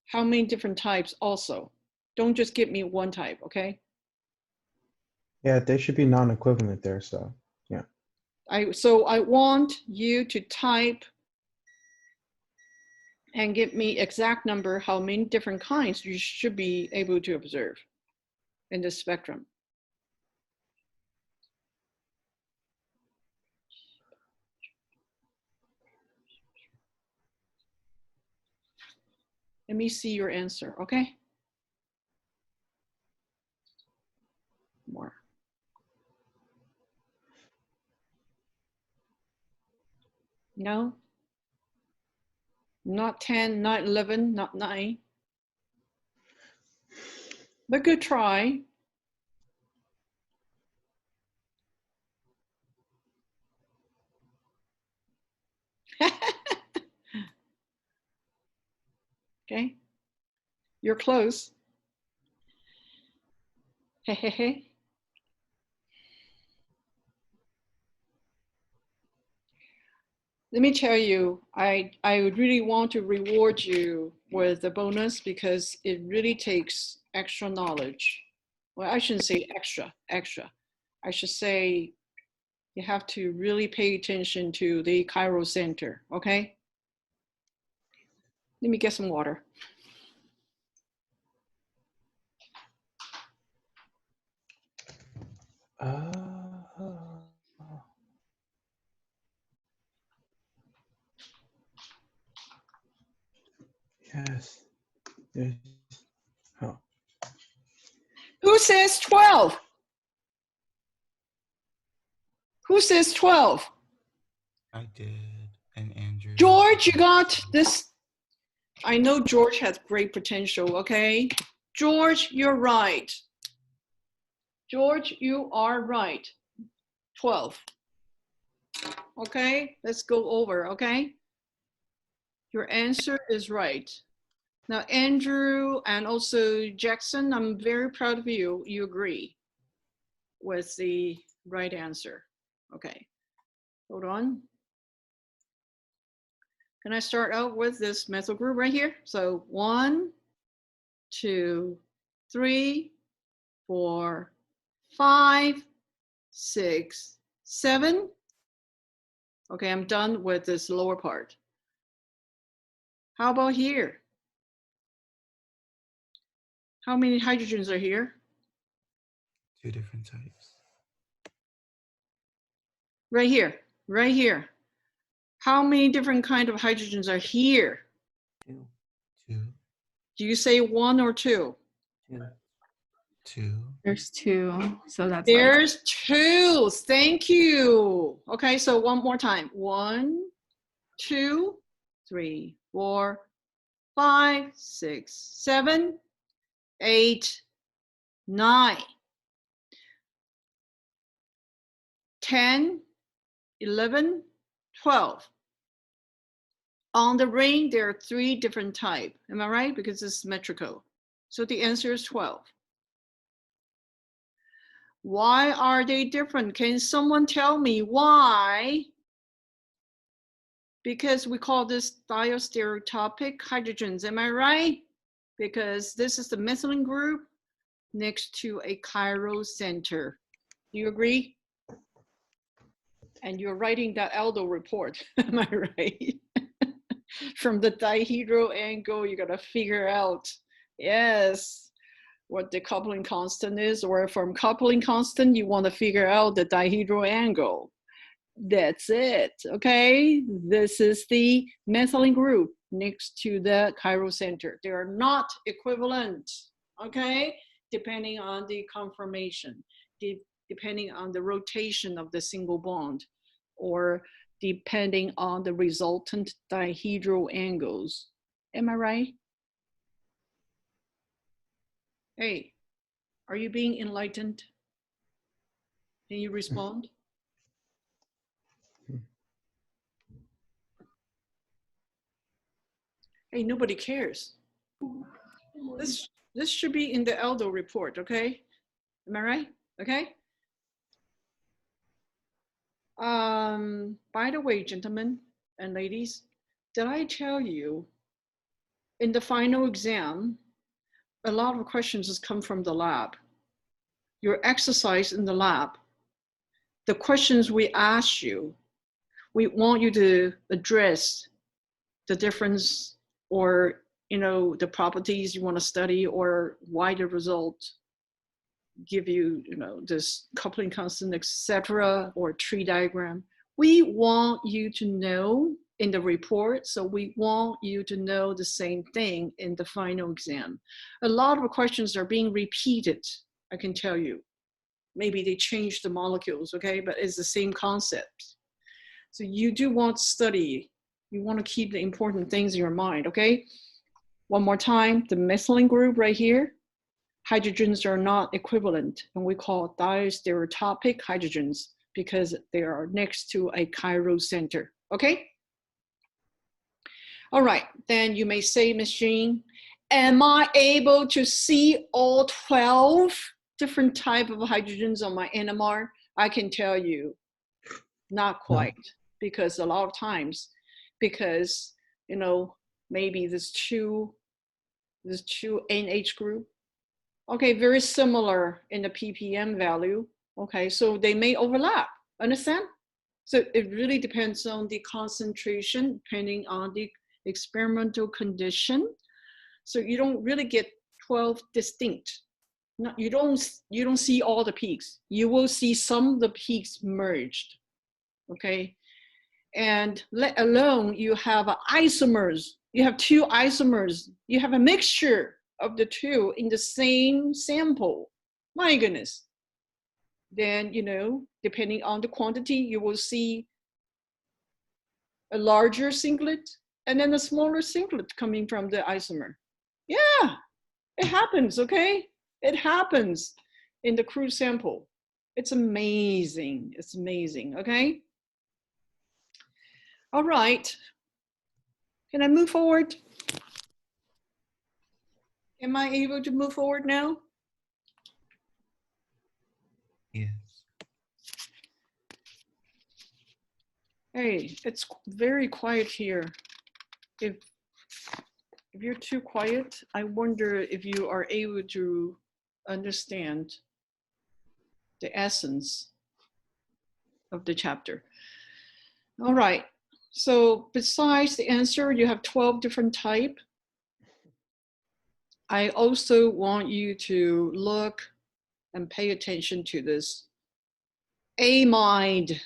how many different types also. Don't just give me one type, okay? Yeah, they should be non-equivalent there, so yeah. So I want you to type and give me exact number how many different kinds you should be able to observe in the spectrum. Let me see your answer, okay? More. No? Not 10, not 11, not 9. But good try. Okay, you're close. Hey, hey, hey. Let me tell you, I would really want to reward you with a bonus because it really takes extra knowledge. Well, I shouldn't say extra. I should say you have to really pay attention to the chiral center, okay? Let me get some water. Yes. Yes. Oh. Who says 12? Who says 12? I did. And Andrew. George, you got this. I know George has great potential, okay? George, you're right. George, you are right. 12. Okay, let's go over, okay? Your answer is right. Now, Andrew and also Jackson, I'm very proud of you. You agree with the right answer. Okay, hold on. Can I start out with this methyl group right here? So 1, 2, 3, 4, 5, 6, 7. Okay, I'm done with this lower part. How about here? How many hydrogens are here? 2 different types. Right here, right here. How many different kind of hydrogens are here? 2. Do you say 1 or 2? 2. There's 2, so that's why. There's 2. Thank you. Okay, so one more time. 1, 2, 3, 4, 5, 6, 7, 8, 9, 10, 11, 12. On the ring, there are 3 different types. Am I right? Because it's symmetrical. So the answer is 12. Why are they different? Can someone tell me why? Because we call this thiostereotopic hydrogens. Am I right? Because this is the methylene group next to a chiral center. Do you agree? And you're writing that Aldo report. Am I right? From the dihedral angle, you gotta figure out, yes, what the coupling constant is, or from coupling constant, you wanna figure out the dihedral angle. That's it, okay? This is the methylene group next to the chiral center. They are not equivalent, okay? Depending on the conformation, depending on the rotation of the single bond, or depending on the resultant dihedral angles. Am I right? Hey, are you being enlightened? Can you respond? Hey, nobody cares. This should be in the Aldo report, okay? Am I right? Okay. By the way, gentlemen and ladies, did I tell you in the final exam, a lot of questions has come from the lab. Your exercise in the lab, the questions we ask you, we want you to address the difference, or the properties you want to study, or why the result give you this coupling constant, etc., or tree diagram. We want you to know in the report, so we want you to know the same thing in the final exam. A lot of questions are being repeated, I can tell you. Maybe they changed the molecules, okay, but it's the same concept. So you do want to study, you want to keep the important things in your mind, okay? One more time, the methylene group right here, hydrogens are not equivalent, and we call diastereotopic hydrogens because they are next to a chiral center, okay? All right, then you may say, Ms. Jean, am I able to see all 12 different type of hydrogens on my NMR? I can tell you, not quite, because a lot of times, because maybe this two NH group, okay, very similar in the ppm value, okay, so they may overlap, understand? So it really depends on the concentration, depending on the experimental condition. So you don't really get 12 distinct. No, you don't see all the peaks. You will see some of the peaks merged, okay? And let alone you have isomers. You have two isomers. You have a mixture of the two in the same sample. My goodness. Then, depending on the quantity, you will see a larger singlet and then a smaller singlet coming from the isomer. Yeah, it happens, okay? It happens in the crude sample. It's amazing. It's amazing, okay? All right. Can I move forward? Am I able to move forward now? Yes. Hey, it's very quiet here. If you're too quiet, I wonder if you are able to understand the essence of the chapter. All right. So besides the answer, you have 12 different types. I also want you to look and pay attention to this amide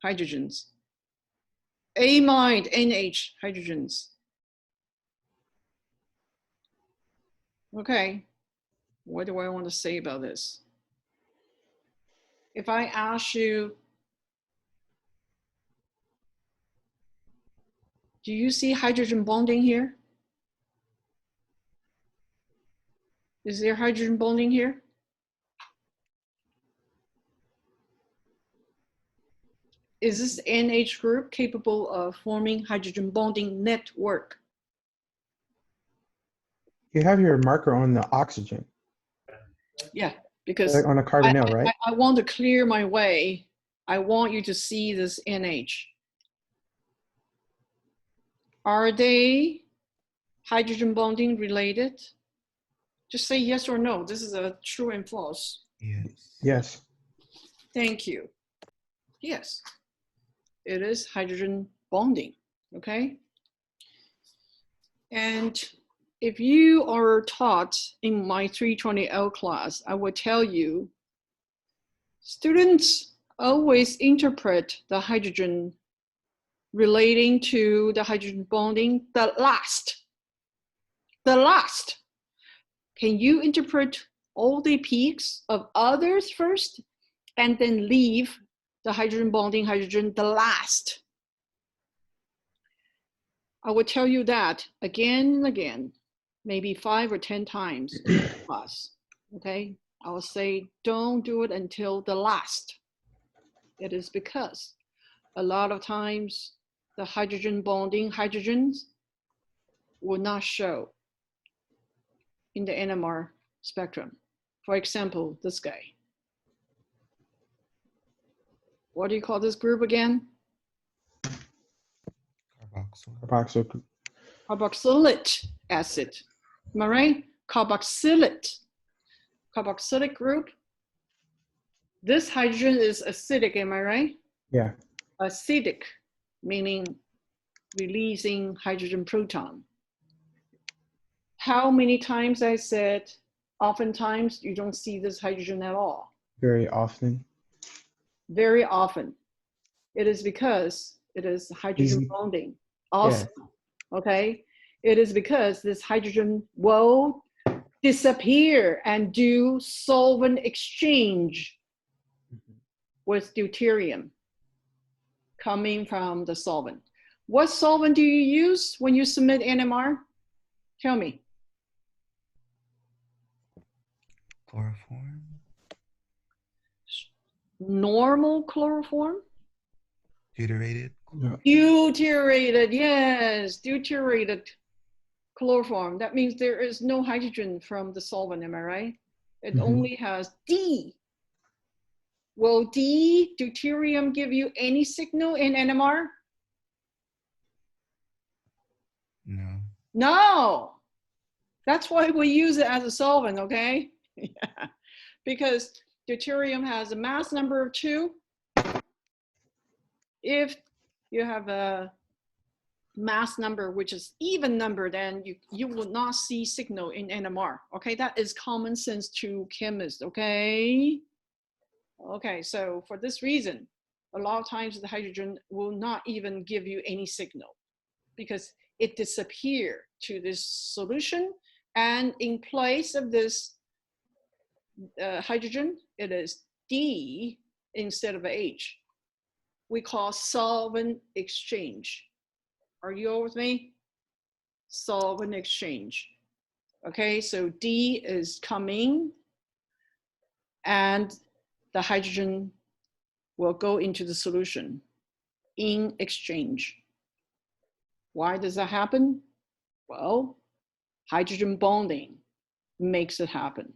hydrogens, amide NH hydrogens. Okay, what do I want to say about this? If I ask you, do you see hydrogen bonding here? Is there hydrogen bonding here? Is this NH group capable of forming hydrogen bonding network? You have your marker on the oxygen, Yeah, because like on a carbonyl, right? I want to clear my way. I want you to see this NH. Are they hydrogen bonding related? Just say yes or no. This is a true and false. Yes. Yes. Thank you. Yes, it is hydrogen bonding, okay? And if you are taught in my 320L class, I will tell you, students always interpret the hydrogen relating to the hydrogen bonding, the last. Can you interpret all the peaks of others first and then leave the hydrogen bonding hydrogen the last? I will tell you that again and again, maybe 5 or 10 times in class, okay? I will say, don't do it until the last. It is because a lot of times the hydrogen bonding hydrogens will not show in the NMR spectrum. For example, this guy. What do you call this group again? Carboxyl. Carboxylic acid. Am I right? Carboxylic group. This hydrogen is acidic, am I right? Yeah. Acidic, meaning releasing hydrogen proton. How many times I said, oftentimes you don't see this hydrogen at all? Very often. Very often. It is because it is hydrogen bonding also, okay? It is because this hydrogen will disappear and do solvent exchange with deuterium coming from the solvent. What solvent do you use when you submit NMR? Tell me. Chloroform. Normal chloroform? Deuterated. Deuterated, yes, deuterated chloroform. That means there is no hydrogen from the solvent, am I right? It only has D. Will D, deuterium, give you any signal in NMR? No. No. That's why we use it as a solvent, okay? Yeah. Because deuterium has a mass number of 2. If you have a mass number which is even number, then you will not see signal in NMR, okay? That is common sense to chemists, okay? Okay, so for this reason, a lot of times the hydrogen will not even give you any signal because it disappears to this solution, and in place of this hydrogen, it is D instead of H. We call solvent exchange. Are you all with me? Solvent exchange. Okay, so D is coming and the hydrogen will go into the solution in exchange. Why does that happen? Well, hydrogen bonding makes it happen.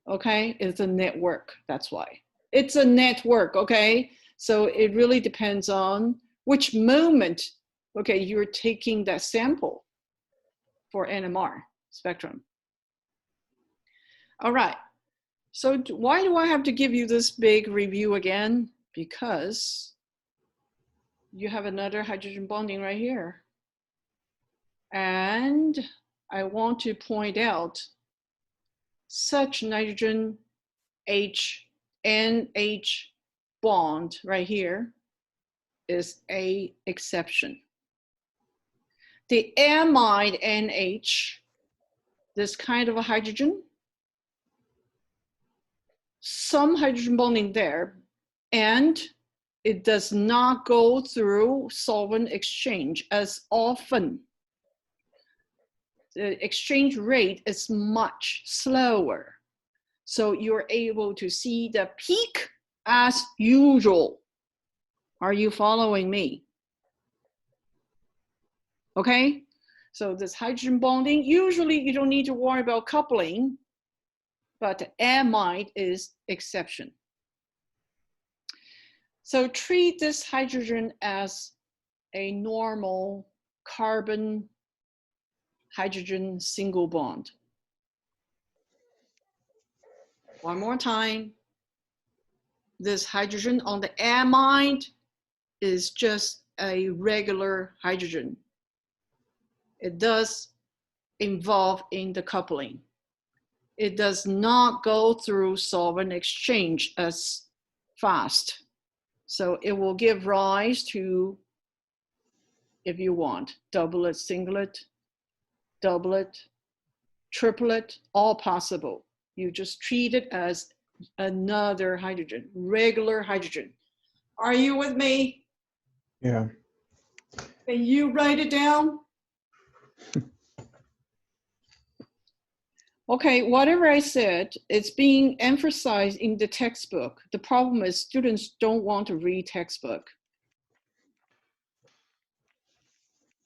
Okay, it's a network, that's why. It's a network, okay? So it really depends on which moment, okay, you're taking that sample for NMR spectrum. All right, so why do I have to give you this big review again? Because you have another hydrogen bonding right here. And I want to point out such nitrogen NH bond right here is an exception. The amide NH, this kind of a hydrogen, some hydrogen bonding there, and it does not go through solvent exchange as often. The exchange rate is much slower. So you're able to see the peak as usual. Are you following me? Okay, so this hydrogen bonding, usually you don't need to worry about coupling, but amide is exception. So treat this hydrogen as a normal carbon hydrogen single bond. One more time. This hydrogen on the amide is just a regular hydrogen. It does involved in the coupling. It does not go through solvent exchange as fast. So it will give rise to, if you want, doublet, singlet, doublet, triplet, all possible. You just treat it as another hydrogen, regular hydrogen. Are you with me? Yeah. Can you write it down? Okay, whatever I said, it's being emphasized in the textbook. The problem is students don't want to read textbook.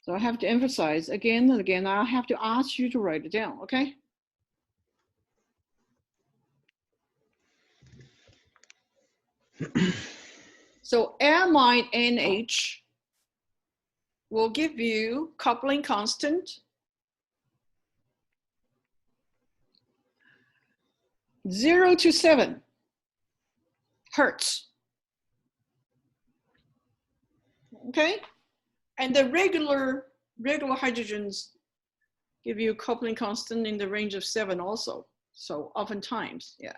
So I have to emphasize again and again. I have to ask you to write it down, okay? So amide NH will give you coupling constant 0 to 7 hertz. Okay, and the regular hydrogens give you coupling constant in the range of 7 also. So oftentimes, yeah,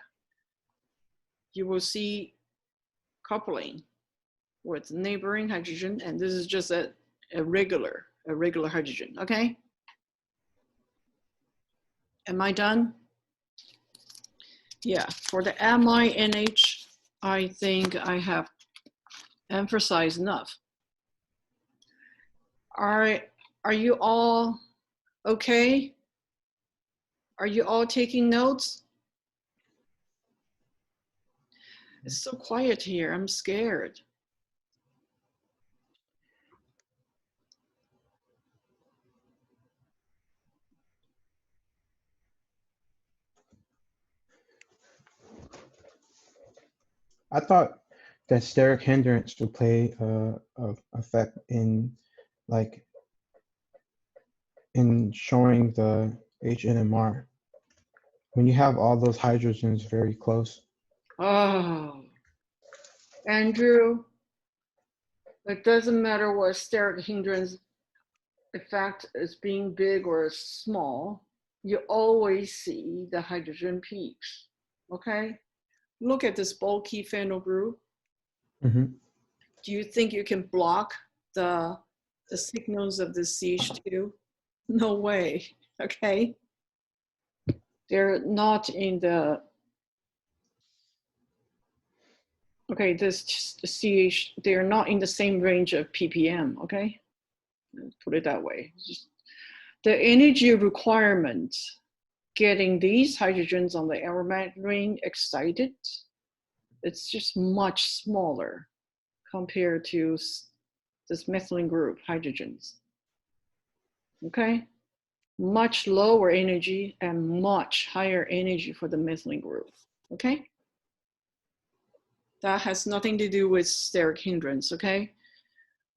you will see coupling with neighboring hydrogen, and this is just a regular hydrogen. Okay, am I done? Yeah, for the amide NH, I think I have emphasized enough. Are you all okay? Are you all taking notes? It's so quiet here, I'm scared. I thought that steric hindrance would play a effect in like in showing the HNMR when you have all those hydrogens very close. Oh, Andrew, it doesn't matter what steric hindrance effect is being big or small, you always see the hydrogen peaks, okay? Look at this bulky phenyl group. Mm-hmm. Do you think you can block the signals of the CH2? No way, okay? They're not in the, okay, this CH, they're not in the same range of ppm, okay? Let's put it that way. Just the energy requirement getting these hydrogens on the aromatic ring excited, it's just much smaller compared to this methylene group hydrogens. Okay, much lower energy and much higher energy for the methylene group. Okay, that has nothing to do with steric hindrance. Okay,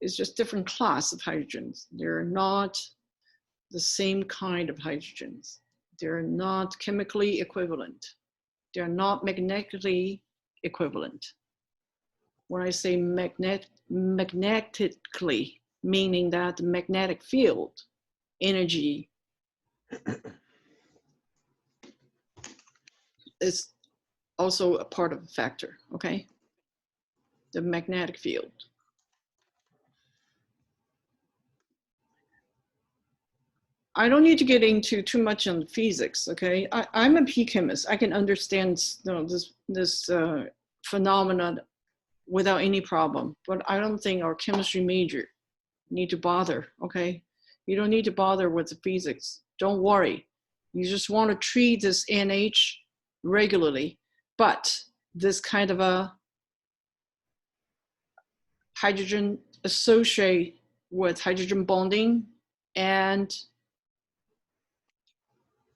it's just different class of hydrogens. They're not the same kind of hydrogens. They're not chemically equivalent. They're not magnetically equivalent. When I say magnetically, meaning that the magnetic field energy is also a part of a factor, okay? The magnetic field. I don't need to get into too much on physics, okay? I'm a P chemist. I can understand this phenomenon without any problem, but I don't think our chemistry major need to bother, okay? You don't need to bother with the physics. Don't worry. You just want to treat this NH regularly, but this kind of a hydrogen associate with hydrogen bonding and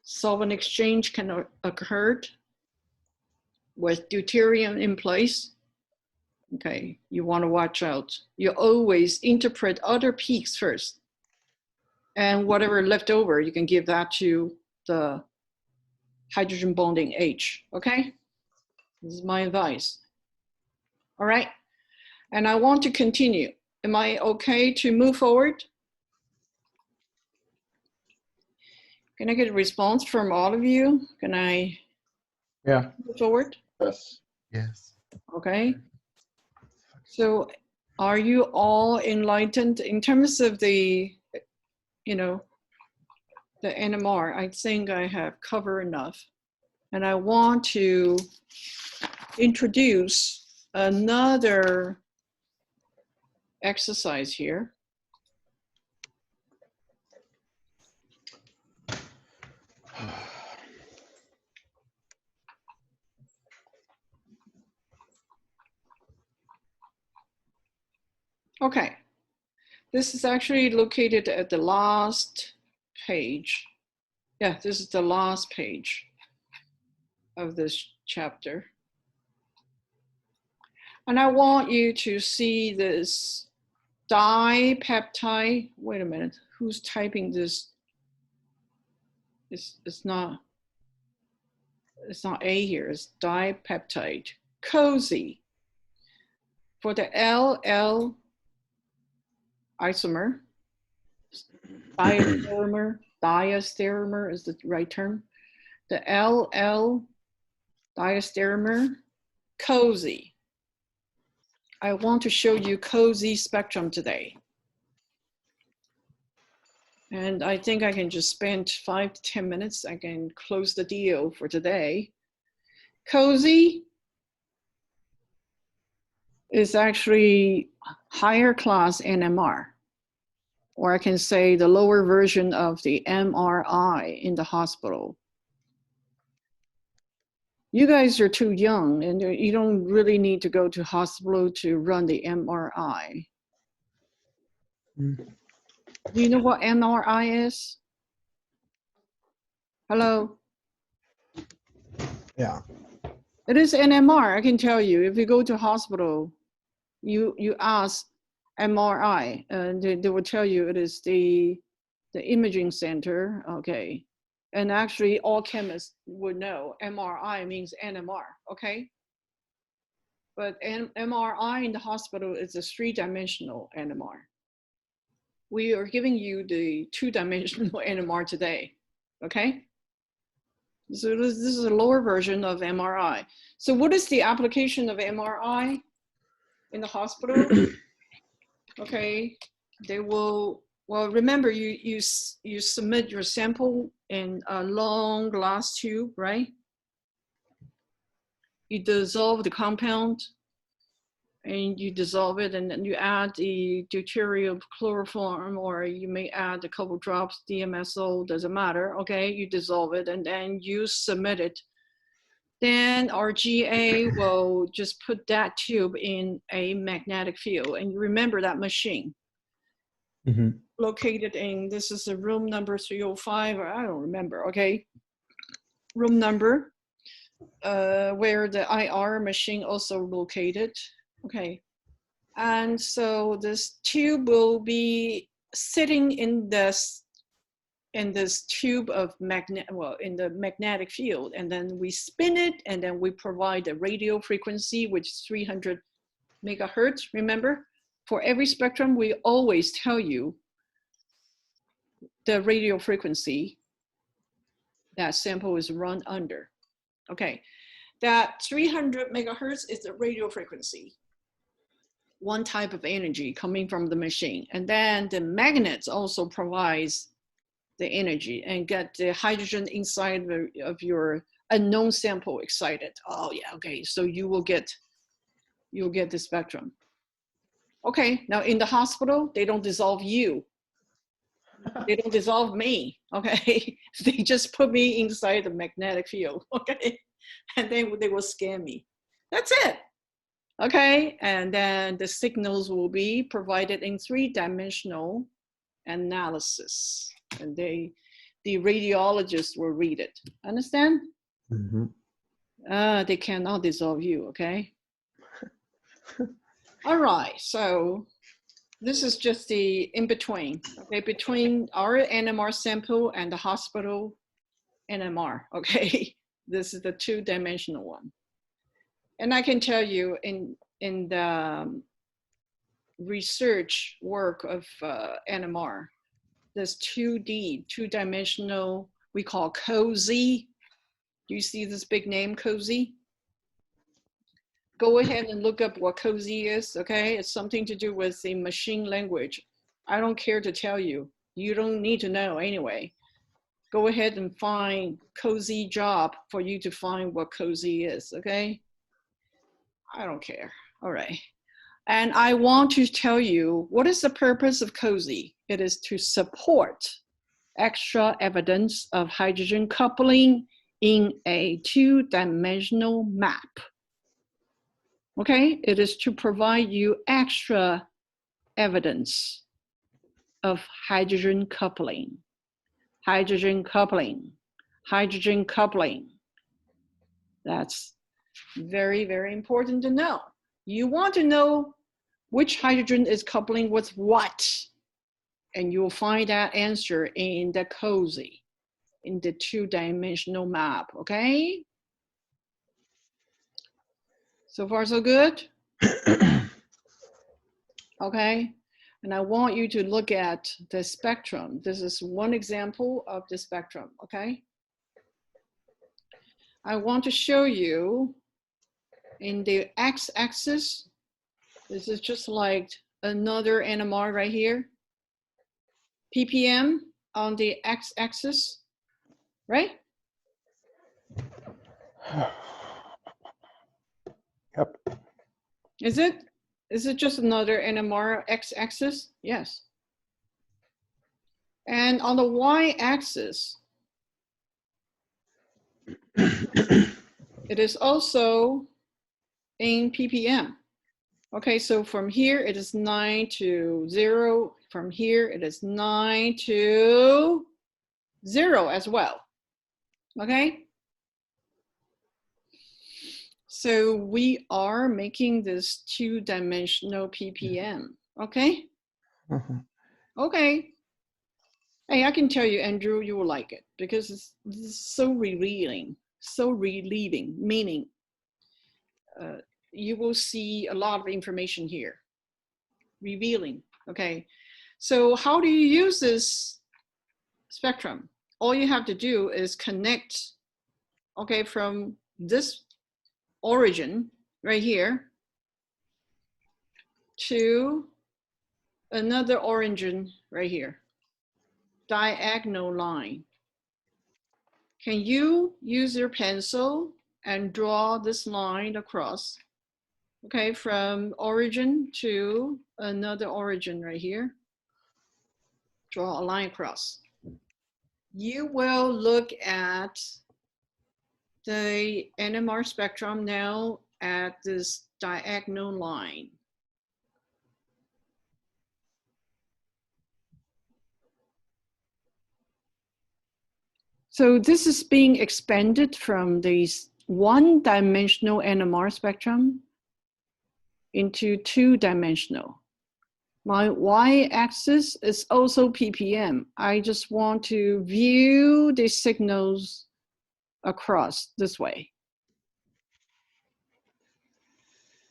solvent exchange can occur with deuterium in place. Okay, you want to watch out. You always interpret other peaks first. And whatever left over, you can give that to the hydrogen bonding H, okay? This is my advice. All right, and I want to continue. Am I okay to move forward? Can I get a response from all of you? Can I Yeah. move forward? Yes. Yes. Okay. So are you all enlightened in terms of the, you know, the NMR? I think I have covered enough. And I want to introduce another exercise here. Okay, this is actually located at the last page. Yeah, this is the last page of this chapter. And I want you to see this dipeptide. Wait a minute, who's typing this? It's not A here, it's dipeptide. COSY. For the LL isomer, diastereomer is the right term. The LL diastereomer, COSY. I want to show you COSY spectrum today. And I think I can just spend 5 to 10 minutes. I can close the deal for today. COSY is actually higher class NMR, or I can say the lower version of the MRI in the hospital. You guys are too young and you don't really need to go to hospital to run the MRI. Do you know what MRI is? Hello? Yeah. It is NMR, I can tell you. If you go to hospital, you ask MRI, and they will tell you it is the imaging center, okay? And actually all chemists would know MRI means NMR, okay? But MRI in the hospital is a 3-dimensional NMR. We are giving you the 2-dimensional NMR today, okay? So this is a lower version of MRI. So what is the application of MRI in the hospital? Okay, they will, well, remember you submit your sample in a long glass tube, right? You dissolve the compound and you dissolve it, and then you add the deuterium chloroform, or you may add a couple drops DMSO, doesn't matter, okay? You dissolve it and then you submit it. Then our GA will just put that tube in a magnetic field, and you remember that machine. Located in, this is a room number 305, or I don't remember, okay? Room number, where the IR machine also located, okay? And so this tube will be sitting in this tube of in the magnetic field, and then we spin it, and then we provide a radio frequency, which is 300 megahertz, remember? For every spectrum, we always tell you the radio frequency that sample is run under. Okay, that 300 megahertz is the radio frequency, one type of energy coming from the machine. And then the magnets also provides the energy and get the hydrogen inside of your unknown sample excited. Oh yeah, okay, so you'll get the spectrum. Okay, now in the hospital, they don't dissolve you. They don't dissolve me, okay? They just put me inside the magnetic field, okay? And then they will scan me. That's it, okay? And then the signals will be provided in 3-dimensional analysis. And the radiologist will read it. Understand? They cannot dissolve you, okay? All right, so this is just the in-between, okay, between our NMR sample and the hospital NMR, okay? This is the 2-dimensional one. And I can tell you in the research work of NMR, this 2D, 2-dimensional we call COSY. Do you see this big name, COSY? Go ahead and look up what COSY is, okay? It's something to do with the machine language. I don't care to tell you. You don't need to know anyway. Go ahead and find COSY job for you to find what COSY is, okay? I don't care. All right. And I want to tell you, what is the purpose of COSY? It is to support extra evidence of hydrogen coupling in a two-dimensional map. Okay, it is to provide you extra evidence of hydrogen coupling. Hydrogen coupling, hydrogen coupling. That's very, very important to know. You want to know which hydrogen is coupling with what, and you'll find that answer in the COSY, in the two-dimensional map, okay? So far, so good? Okay, and I want you to look at the spectrum. This is one example of the spectrum, okay? I want to show you in the x-axis, this is just like another NMR right here. ppm on the x-axis, right? Yep. Is it just another NMR x-axis? Yes. And on the y-axis, it is also in ppm. Okay, so from here it is 9 to 0. From here it is 9 to 0 as well. Okay? So we are making this two-dimensional ppm. Okay? Okay. Hey, I can tell you, Andrew, you will like it because it's so revealing, so relieving, meaning you will see a lot of information here. Revealing, okay? So how do you use this spectrum? All you have to do is connect, okay, from this origin right here to another origin right here. Diagonal line. Can you use your pencil and draw this line across? Okay, from origin to another origin right here. Draw a line across. You will look at the NMR spectrum now at this diagonal line. So this is being expanded from this one-dimensional NMR spectrum into two-dimensional. My y-axis is also ppm. I just want to view the signals across this way.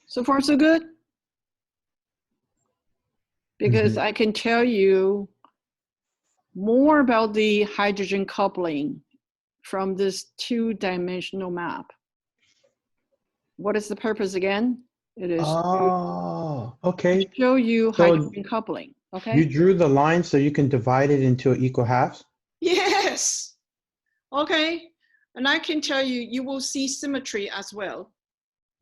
So far, so good? Because I can tell you more about the hydrogen coupling from this two-dimensional map. What is the purpose again? It is okay. to show you So hydrogen coupling, okay? you drew the line so you can divide it into equal halves? Yes, okay. And I can tell you, you will see symmetry as well,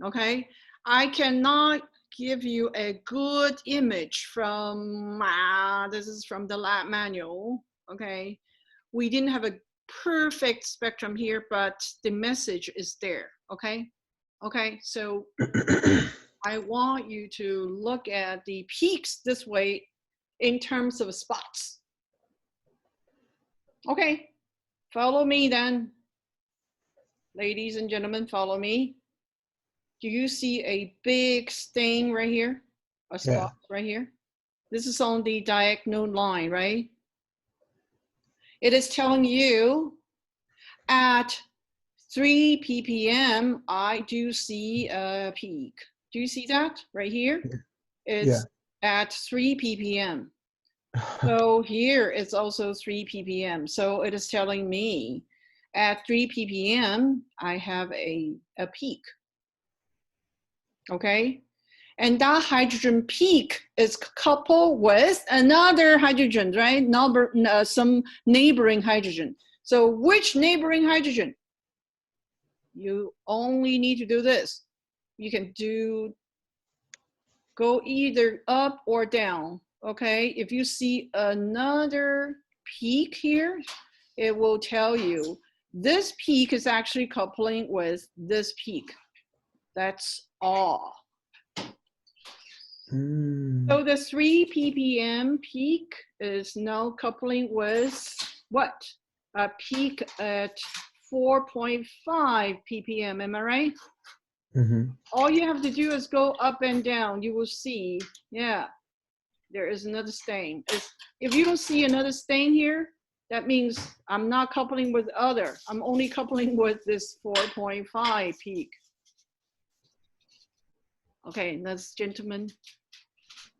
okay? I cannot give you a good image from, this is from the lab manual, okay? We didn't have a perfect spectrum here, but the message is there, okay? Okay, so I want you to look at the peaks this way in terms of spots. Okay, follow me then. Ladies and gentlemen, follow me. Do you see a big stain right here? A spot right here? This is on the diagonal line, right? It is telling you at 3 ppm, I do see a peak. Do you see that right here? It's at 3 ppm. So here it's also 3 ppm. So it is telling me at 3 ppm, I have a peak. Okay. And that hydrogen peak is coupled with another hydrogen, right? Some neighboring hydrogen. So which neighboring hydrogen? You only need to do this. You can go either up or down, okay? If you see another peak here, it will tell you this peak is actually coupling with this peak. That's all. So the 3 ppm peak is now coupling with what? A peak at 4.5 ppm, am I right? Mm-hmm. All you have to do is go up and down. You will see, yeah, there is another stain. If you don't see another stain here, that means I'm not coupling with other. I'm only coupling with this 4.5 peak. Okay, this gentleman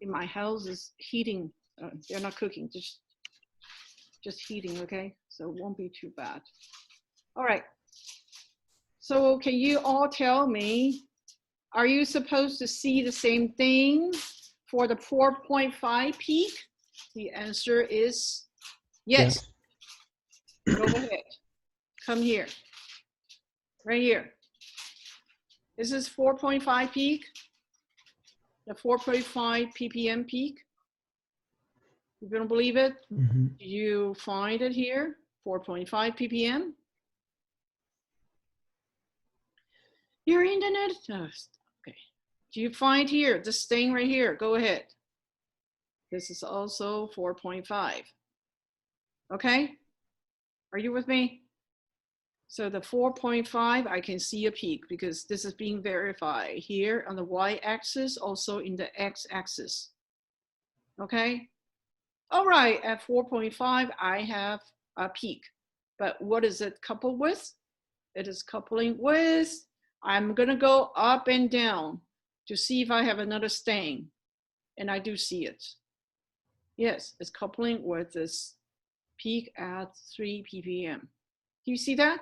in my house is heating. They're not cooking, just heating, okay? So it won't be too bad. All right. So can you all tell me, are you supposed to see the same thing for the 4.5 peak? The answer is yes. Go ahead. Come here. Right here. This is 4.5 peak. The 4.5 ppm peak. If you don't believe it, you find it here, 4.5 ppm. Your internet, okay. Do you find here, this thing right here? Go ahead. This is also 4.5. Okay, are you with me? So the 4.5, I can see a peak because this is being verified here on the y-axis, also in the x-axis. Okay. All right, at 4.5, I have a peak, but what is it coupled with? It is coupling with, I'm gonna go up and down to see if I have another stain, and I do see it. Yes, it's coupling with this peak at 3 ppm. Do you see that?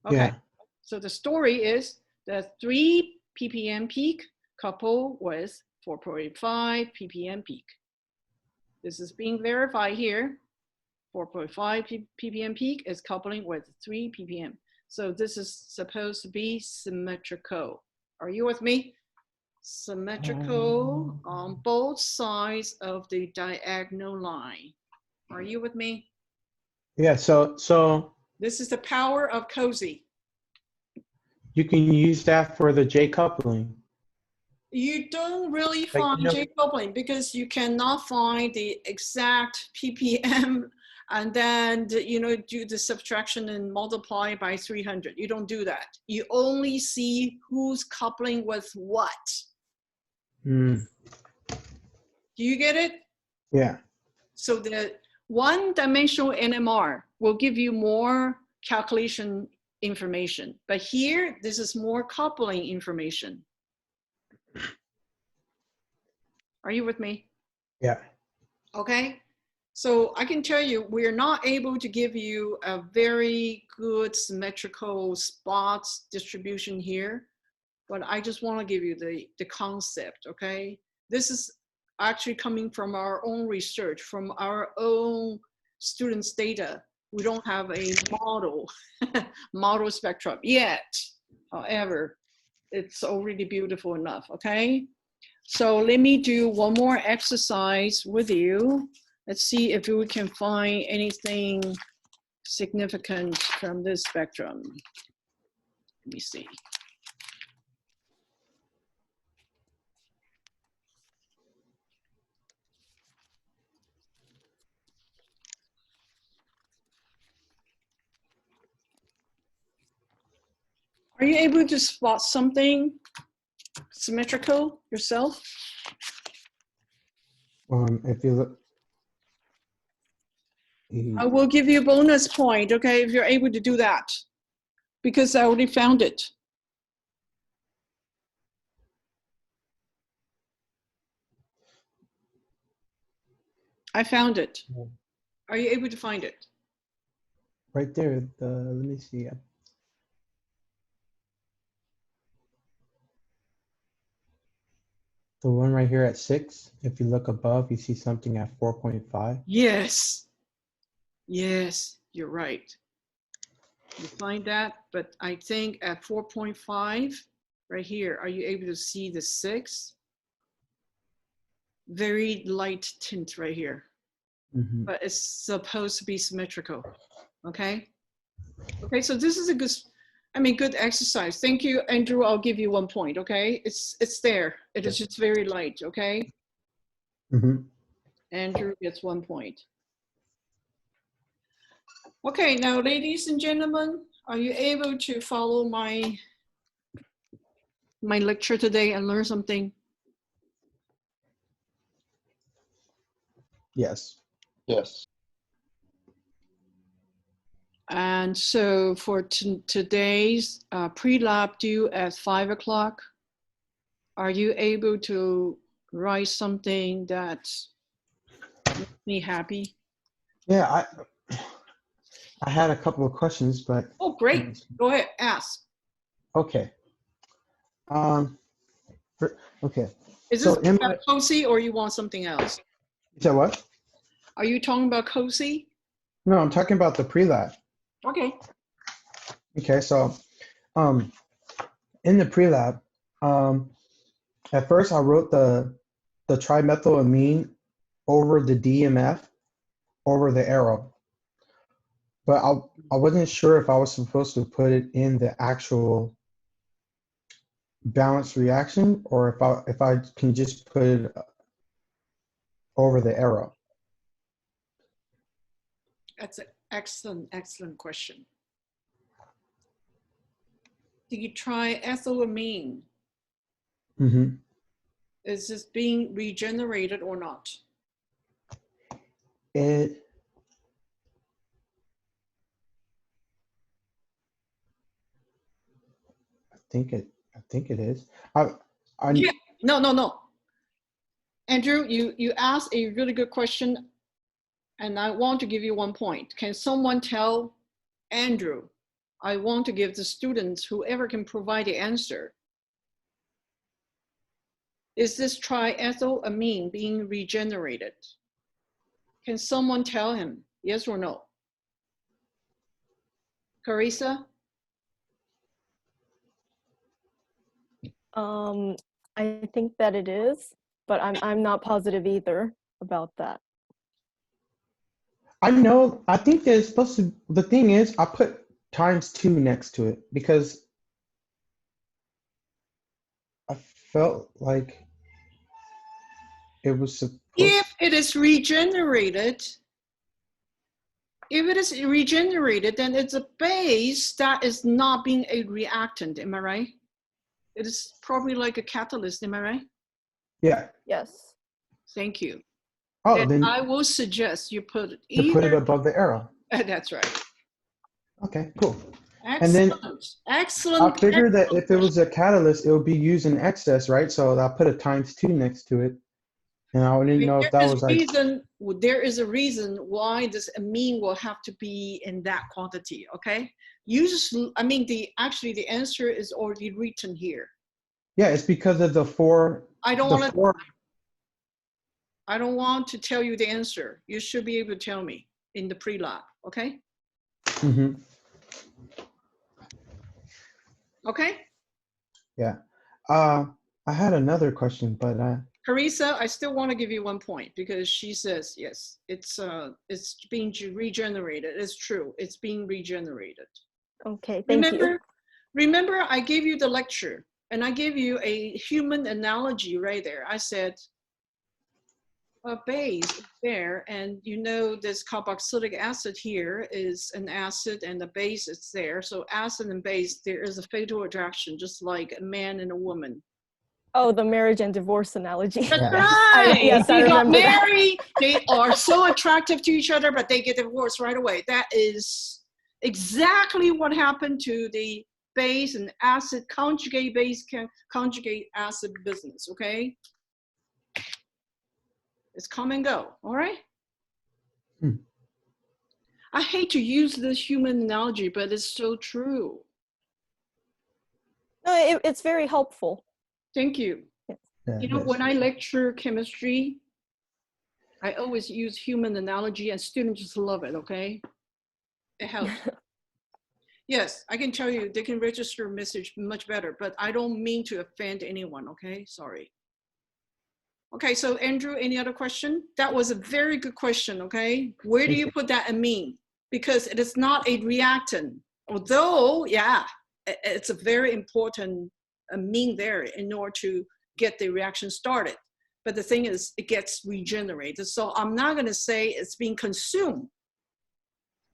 Okay, yeah. So the story is the 3 ppm peak coupled with 4.5 ppm peak. This is being verified here. 4.5 ppm peak is coupling with 3 ppm. So this is supposed to be symmetrical. Are you with me? Symmetrical on both sides of the diagonal line. Are you with me? Yeah, so this is the power of COSY. You can use that for the J coupling. You don't really find J coupling because you cannot find the exact ppm and then do the subtraction and multiply by 300. You don't do that. You only see who's coupling with what. Do you get it? Yeah. So the one-dimensional NMR will give you more calculation information, but here this is more coupling information. Are you with me? Yeah. Okay. So I can tell you, we're not able to give you a very good symmetrical spots distribution here, but I just want to give you the concept, okay? This is actually coming from our own research, from our own students' data. We don't have a model spectrum yet. However, it's already beautiful enough, okay? So let me do one more exercise with you. Let's see if we can find anything significant from this spectrum. Let me see. Are you able to spot something symmetrical yourself? If you look, I will give you a bonus point, okay, if you're able to do that, because I already found it. I found it. Yeah. Are you able to find it? Right there. Let me see. The one right here at 6. If you look above, you see something at 4.5. Yes. Yes, you're right. You find that, but I think at 4.5, right here, are you able to see the 6? Very light tint right here, Mhm. but it's supposed to be symmetrical, okay? Okay, so this is a good, good exercise. Thank you, Andrew. I'll give you 1 point, okay? It's there. It is just very light, okay? Mhm. Andrew gets 1 point. Okay, now, ladies and gentlemen, are you able to follow my lecture today and learn something? Yes. Yes. And so for today's pre-lab due at 5 o'clock, are you able to write something that makes me happy? Yeah, I had a couple of questions, but Oh, great. Go ahead, ask. okay. Okay. Is So this about COSY or you want something else? you said what? Are you talking about COSY? No, I'm talking about the pre-lab. Okay. Okay, so in the pre-lab, at first I wrote the trimethylamine over the DMF over the arrow, but I wasn't sure if I was supposed to put it in the actual balanced reaction or if I can just put it over the arrow. That's an excellent question. Do you try ethylamine? Mm-hmm. Is this being regenerated or not? I think it is. Yeah. No. Andrew, you asked a really good question, and I want to give you 1 point. Can someone tell Andrew? I want to give the students, whoever can provide the answer. Is this triethylamine being regenerated? Can someone tell him, yes or no? Carissa? I think that it is, but I'm not positive either about that. I know. I think that it's supposed to. The thing is, I put ×2 next to it because I felt like it was supposed. If it is regenerated, then it's a base that is not being a reactant. Am I right? It is probably like a catalyst. Am I right? Yeah. Yes. Thank you. Oh, then I will suggest you put it to put it either. above the arrow. That's right. Okay, cool. Excellent. And then excellent. I figured that if it was a catalyst, it would be used in excess, right? So I put a ×2 next to it. And I didn't know if that was like. There is a reason why this amine will have to be in that quantity, okay? Actually the answer is already written here. Yeah, it's because of the four. I don't want to tell you the answer. You should be able to tell me in the pre-lab, okay? Mm-hmm. Okay? Yeah. I had another question, but Carissa, I still want to give you 1 point because she says, yes, it's being regenerated. It's true, it's being regenerated. Okay, thank you. Remember, I gave you the lecture and I gave you a human analogy right there. I said, a base is there, and you know this carboxylic acid here is an acid and the base is there. So acid and base, there is a fatal attraction, just like a man and a woman. Oh, the marriage and divorce analogy. That's right. Yes, I They got remember that. married. They are so attractive to each other, but they get divorced right away. That is exactly what happened to the base and acid, conjugate base, conjugate acid business, okay? It's come and go, all right? I hate to use this human analogy, but it's so true. No, it's very helpful. Thank you. Yeah, You know, it when is. I lecture chemistry, I always use human analogy and students just love it, okay? It helps. Yes, I can tell you they can register a message much better, but I don't mean to offend anyone, okay? Sorry. Okay, so Andrew, any other question? That was a very good question, okay? Where do Thank you you. put that amine? Because it is not a reactant. Although, yeah, it's a very important amine there in order to get the reaction started. But the thing is, it gets regenerated. So I'm not gonna say it's being consumed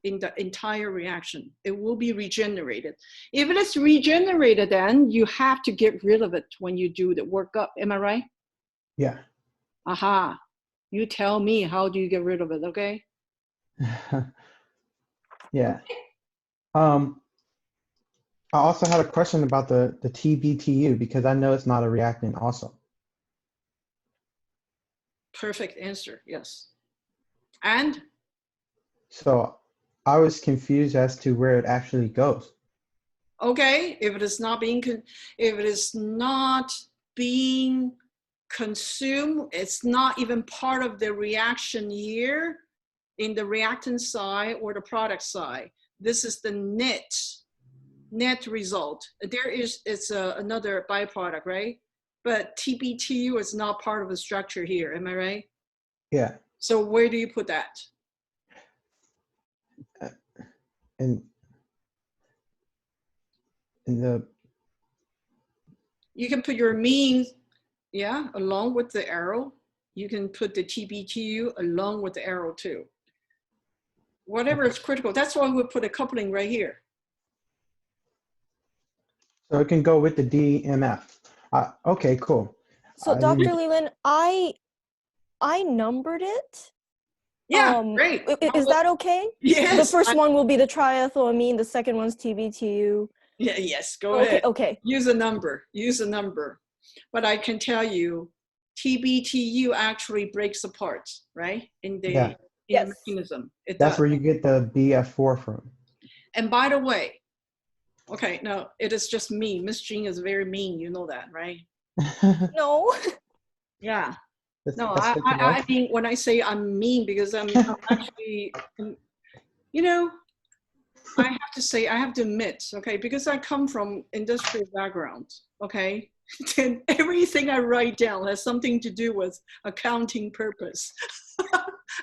in the entire reaction. It will be regenerated. If it is regenerated, then you have to get rid of it when you do the workup. Am I right? Yeah. Aha. You tell me, how do you get rid of it, okay? Yeah. I also had a question about the TBTU because I know it's not a reactant also. Perfect answer, yes. And So I was confused as to where it actually goes. okay, if it is not being consumed, it's not even part of the reaction here in the reactant side or the product side. This is the net result. It's another byproduct, right? But TBTU is not part of the structure here, am I right? Yeah. So where do you put that? In the You can put your amine, yeah, along with the arrow. You can put the TBTU along with the arrow too. Whatever is critical. That's why we put a coupling right here. so it can go with the DMF. Okay, cool. So I didn't- Dr. Lee-Lin, I numbered it. Yeah, great. Is that okay? Yes. The first one will be the triethylamine, the second one's TBTU. Yeah, yes, go Okay, ahead. okay. Use a number. But I can tell you, TBTU actually breaks apart, right? In the Yes. mechanism. It That's does. where you get the BF4 from. And by the way, okay, no, it is just me. Miss Jean is very mean, you know that, right? No. Yeah. No, That's good to know. I mean, when I say I'm mean, because I'm actually, you know, I have to say, I have to admit, okay, because I come from industrial background, okay, then everything I write down has something to do with accounting purpose.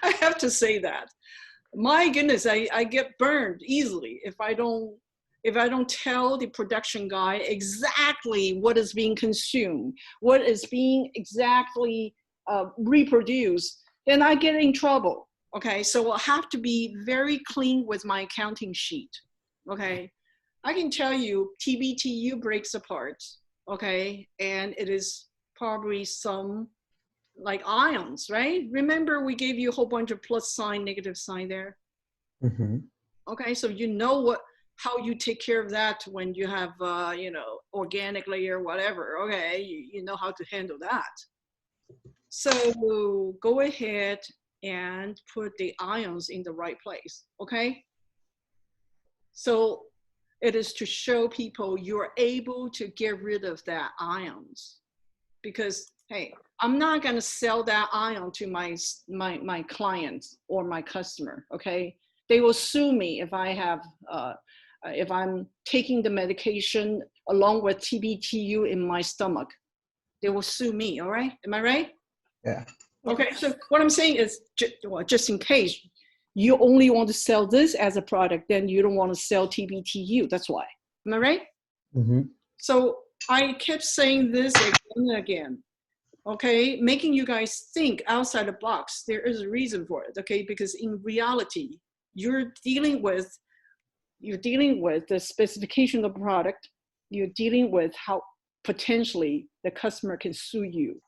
I have to say that. My goodness, I get burned easily if I don't tell the production guy exactly what is being consumed, what is being exactly reproduced, then I get in trouble. Okay, so I have to be very clean with my accounting sheet. Okay, I can tell you TBTU breaks apart. Okay, and it is probably some like ions, right? Remember we gave you a whole bunch of plus sign, negative sign there. Mm-hmm. Okay, so you know how you take care of that when you have you know, organic layer, whatever. Okay, you know how to handle that. So go ahead and put the ions in the right place, okay? So it is to show people you're able to get rid of that ions, because hey, I'm not gonna sell that ion to my clients or my customer, okay? They will sue me if I have, if I'm taking the medication along with TBTU in my stomach. They will sue me, all right? Am I right? Yeah. Okay, so what I'm saying is, just in case you only want to sell this as a product, then you don't want to sell TBTU. That's why. Am I right? Mm-hmm. So I kept saying this again and again. Okay, making you guys think outside the box. There is a reason for it. Okay, because in reality, you're dealing with the specification of the product. You're dealing with how potentially the customer can sue you.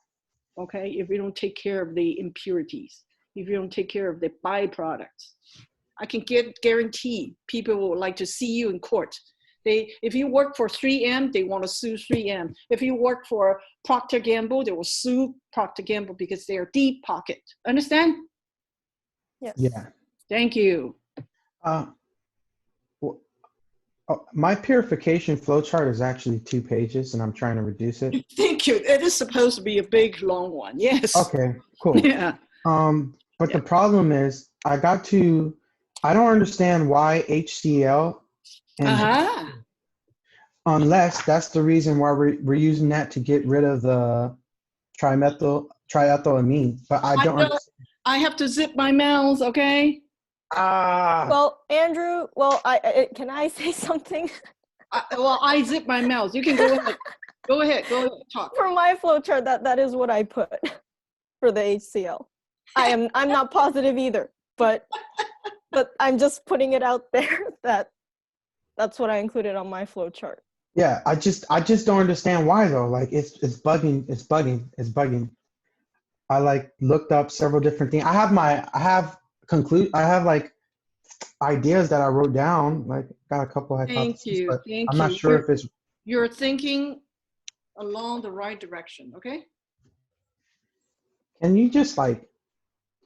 Okay, if you don't take care of the impurities, if you don't take care of the byproducts. I can guarantee people will like to see you in court. If you work for 3M, they want to sue 3M. If you work for Procter & Gamble, they will sue Procter & Gamble because they are deep pocket. Understand? Yes. Yeah. Thank you. Well, my purification flowchart is actually 2 pages, and I'm trying to reduce it. Thank you. It is supposed to be a big, long one. Yes. Okay, cool. Yeah. But the problem is, I don't understand why HCl, and unless that's the reason why we're using that to get rid of the triethylamine. But I don't understand. I have to zip my mouth, okay? Well, Andrew, can I say something? I zip my mouth. You can go ahead. Go ahead, talk. For my flowchart, that is what I put for the HCl. I'm not positive either, but I'm just putting it out there that's what I included on my flowchart. Yeah, I just don't understand why though. Like it's bugging. I like looked up several different things. I have like ideas that I wrote down. Like got a couple hypotheses. Thank you. But Thank I'm you. not sure if it's. You're thinking along the right direction, okay? Can you just like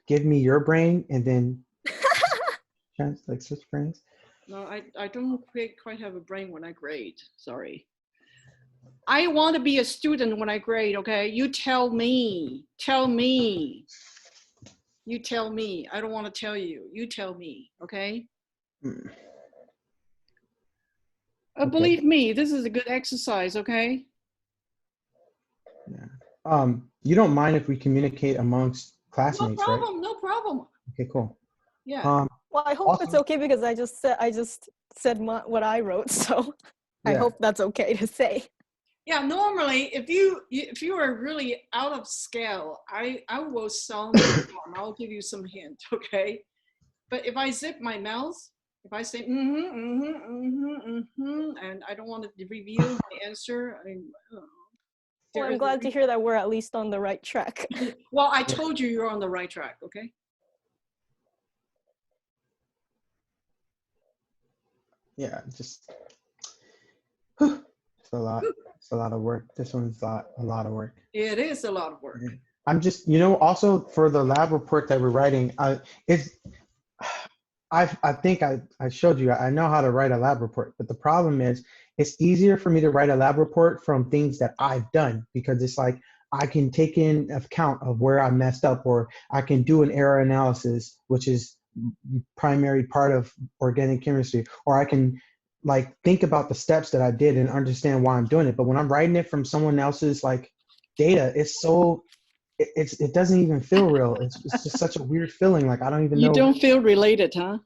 give me your brain and then like switch brains? No, I don't quite have a brain when I grade. Sorry. I want to be a student when I grade, okay? You tell me. Tell me. You tell me. I don't want to tell you. You tell me, okay? Okay. Believe me, this is a good exercise, okay? Yeah. You don't mind if we communicate amongst classmates, no problem, right? No problem. Okay, cool. Yeah. Well, I hope it's okay because I just said what I wrote, so I hope that's okay to say. Yeah, normally if you are really out of scale, I will sound the alarm. I'll give you some hint, okay? But if I zip my mouth, if I say and I don't want to reveal my answer, Well, I'm glad to hear that we're at least on the right track. Well, I told you you're on the right track, okay? Yeah, just it's a lot. It's a lot of work. This one's a lot of work. It is a lot of work. I'm just, also for the lab report that we're writing, I think I showed you, I know how to write a lab report, but the problem is it's easier for me to write a lab report from things that I've done because it's like I can take in account of where I messed up, or I can do an error analysis, which is primary part of organic chemistry, or I can like think about the steps that I did and understand why I'm doing it. But when I'm writing it from someone else's like data, it's so it doesn't even feel real. It's just such a weird feeling. Like I don't even know. You don't feel related, huh?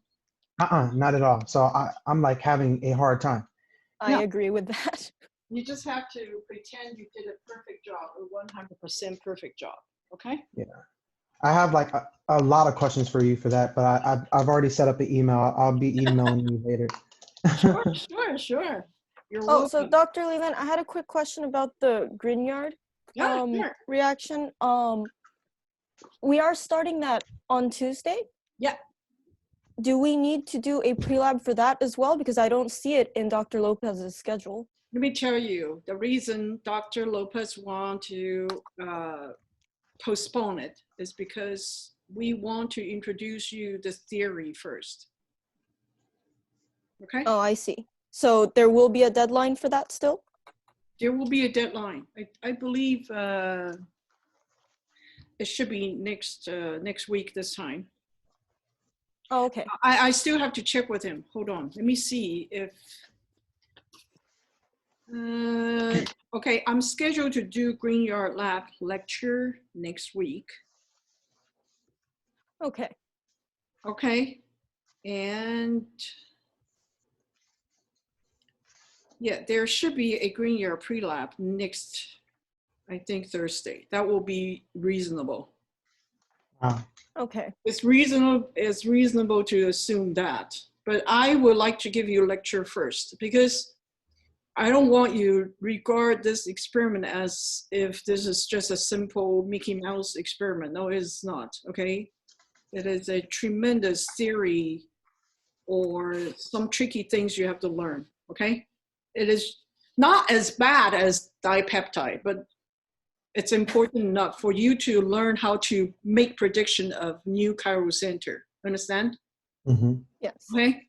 Not at all. So I'm like having a hard time. I agree with that. You just have to pretend you did a perfect job, a 100% perfect job, okay? Yeah. I have like a lot of questions for you for that, but I've already set up an email. I'll be emailing you later. Sure. You're welcome. welcome. So Dr. Lee-Lin, I had a quick question about the Grignard reaction. We are starting that on Tuesday? Yeah. Do we need to do a pre-lab for that as well? Because I don't see it in Dr. Lopez's schedule. Let me tell you, the reason Dr. Lopez want to postpone it is because we want to introduce you the theory first. Okay? Oh, I see. So there will be a deadline for that still? There will be a deadline. I believe it should be next week this time. Oh, okay. I still have to check with him. Hold on. Let me see if... okay, I'm scheduled to do Grignard Lab lecture next week. Okay. Okay. And yeah, there should be a Grignard pre-lab next, I think, Thursday. That will be reasonable. Wow. Okay. It's reasonable to assume that. But I would like to give you a lecture first because I don't want you to regard this experiment as if this is just a simple Mickey Mouse experiment. No, it's not, okay? It is a tremendous theory or some tricky things you have to learn, okay? It is not as bad as dipeptide, but it's important enough for you to learn how to make prediction of new chiral center. Understand? Mhm. Yes. Okay.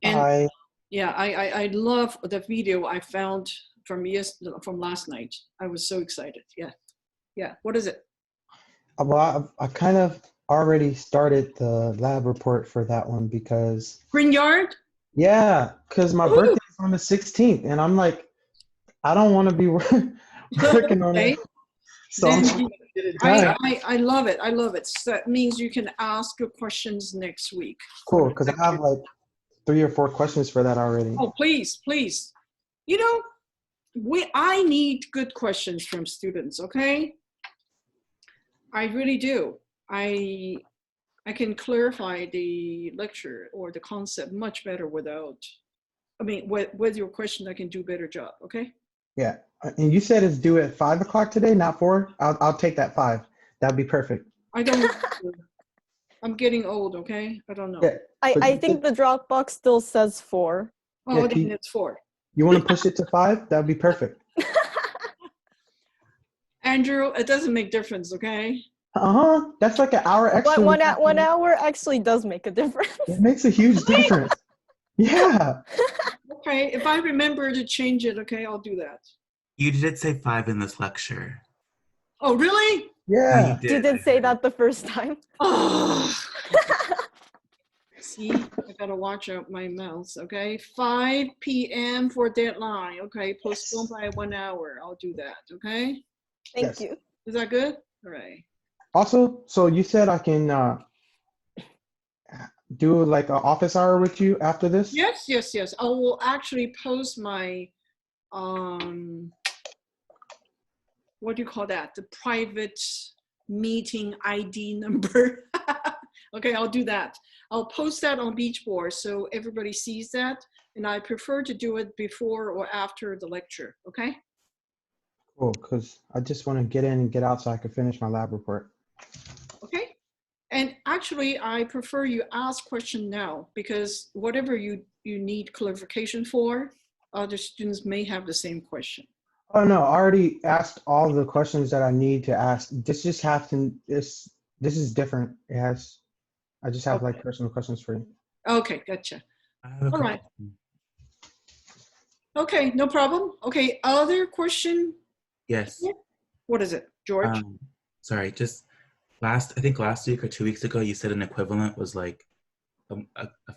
And I yeah, I love the video I found from last night. I was so excited. Yeah. Yeah. What is it? well, I kind of already started the lab report for that one because Green Yard? because my Woo! birthday is on the 16th, and I'm like, I don't want to be working on Okay. it, so I'm Then trying you- to get it done. I love it. I love it. So that means you can ask your questions next week. Cool, because I have like 3 or 4 questions for that already. Oh, please, please. You know, I need good questions from students, okay? I really do. I can clarify the lecture or the concept much better without, I mean, with your question, I can do a better job, okay? Yeah, and you said it's due at 5 o'clock today, not 4. I'll take that 5. That'd be perfect. I don't, I'm getting old, okay? I don't know. Yeah, I but think the Dropbox still says 4. Oh, yeah, then it's 4. you want to push it to 5? That'd be perfect. Andrew, it doesn't make difference, okay? That's like an hour extra. One hour actually does make a difference. It makes a huge difference. Yeah. Okay, if I remember to change it, okay, I'll do that. You did say 5 in this lecture. Oh, really? Yeah. You did say that the first time. Oh. See, I gotta watch out my mouth, okay? 5 p.m. for deadline, okay? Postpone by 1 hour. I'll do that, okay? Thank Yes. you. Is that good? All right. Also, so you said I can do like an office hour with you after this? Yes, yes, yes. I will actually post my, what do you call that? The private meeting ID number. Okay, I'll do that. I'll post that on Beachboard so everybody sees that. And I prefer to do it before or after the lecture, okay? Cool, because I just want to get in and get out so I can finish my lab report. Okay. And actually, I prefer you ask question now because whatever you need clarification for, other students may have the same question. Oh no, I already asked all the questions that I need to ask. This just this is different. I just have like personal questions for you. Okay, gotcha. I have a All right. question. Okay, no problem. Okay, other question? Yes. What is it, George? Sorry, just I think last week or 2 weeks ago, you said an equivalent was like a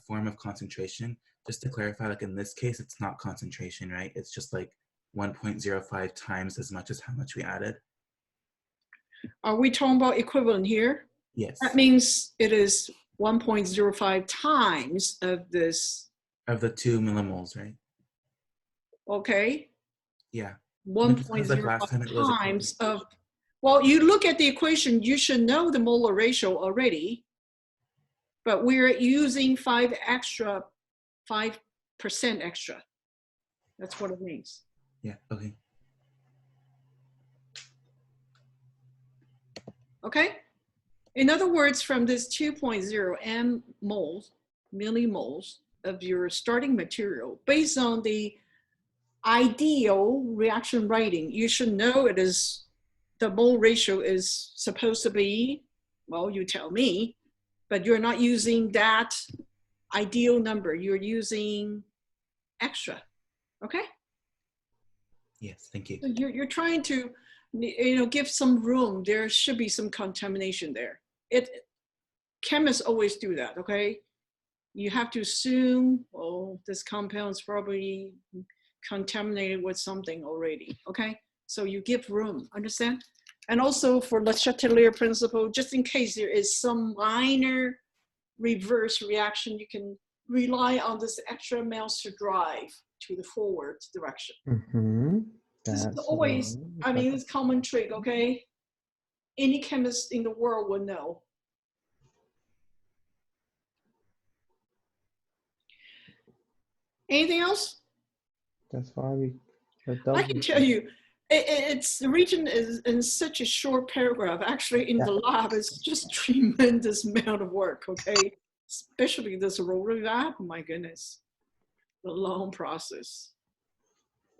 form of concentration. Just to clarify, like in this case, it's not concentration, right? It's just like 1.05 times as much as how much we added. Are we talking about equivalent here? Yes. That means it is 1.05 times of this, Of the 2 millimoles, right? okay? Yeah. 1.05 times of, well, you look at the equation, you should know the molar ratio already, but we're using 5% extra. That's what it means. Yeah, okay. Okay? In other words, from this 2.0 millimoles of your starting material, based on the ideal reaction writing, you should know it is, the mole ratio is supposed to be, well, you tell me, but you're not using that ideal number. You're using extra, okay? Yes, thank you. So you're trying to, give some room. There should be some contamination there. Chemists always do that, okay? You have to assume, oh, this compound is probably contaminated with something already, okay? So you give room, understand? And also for Le Chatelier principle, just in case there is some minor reverse reaction, you can rely on this extra master drive to the forward direction. Mm-hmm. This is always, I mean, it's a common trick, okay? Any chemist in the world would know. Anything else? That's why I can tell you, it's the region is in such a short paragraph. Actually, in the lab, it's just tremendous amount of work, okay? Especially this roller lab, my goodness, the long process,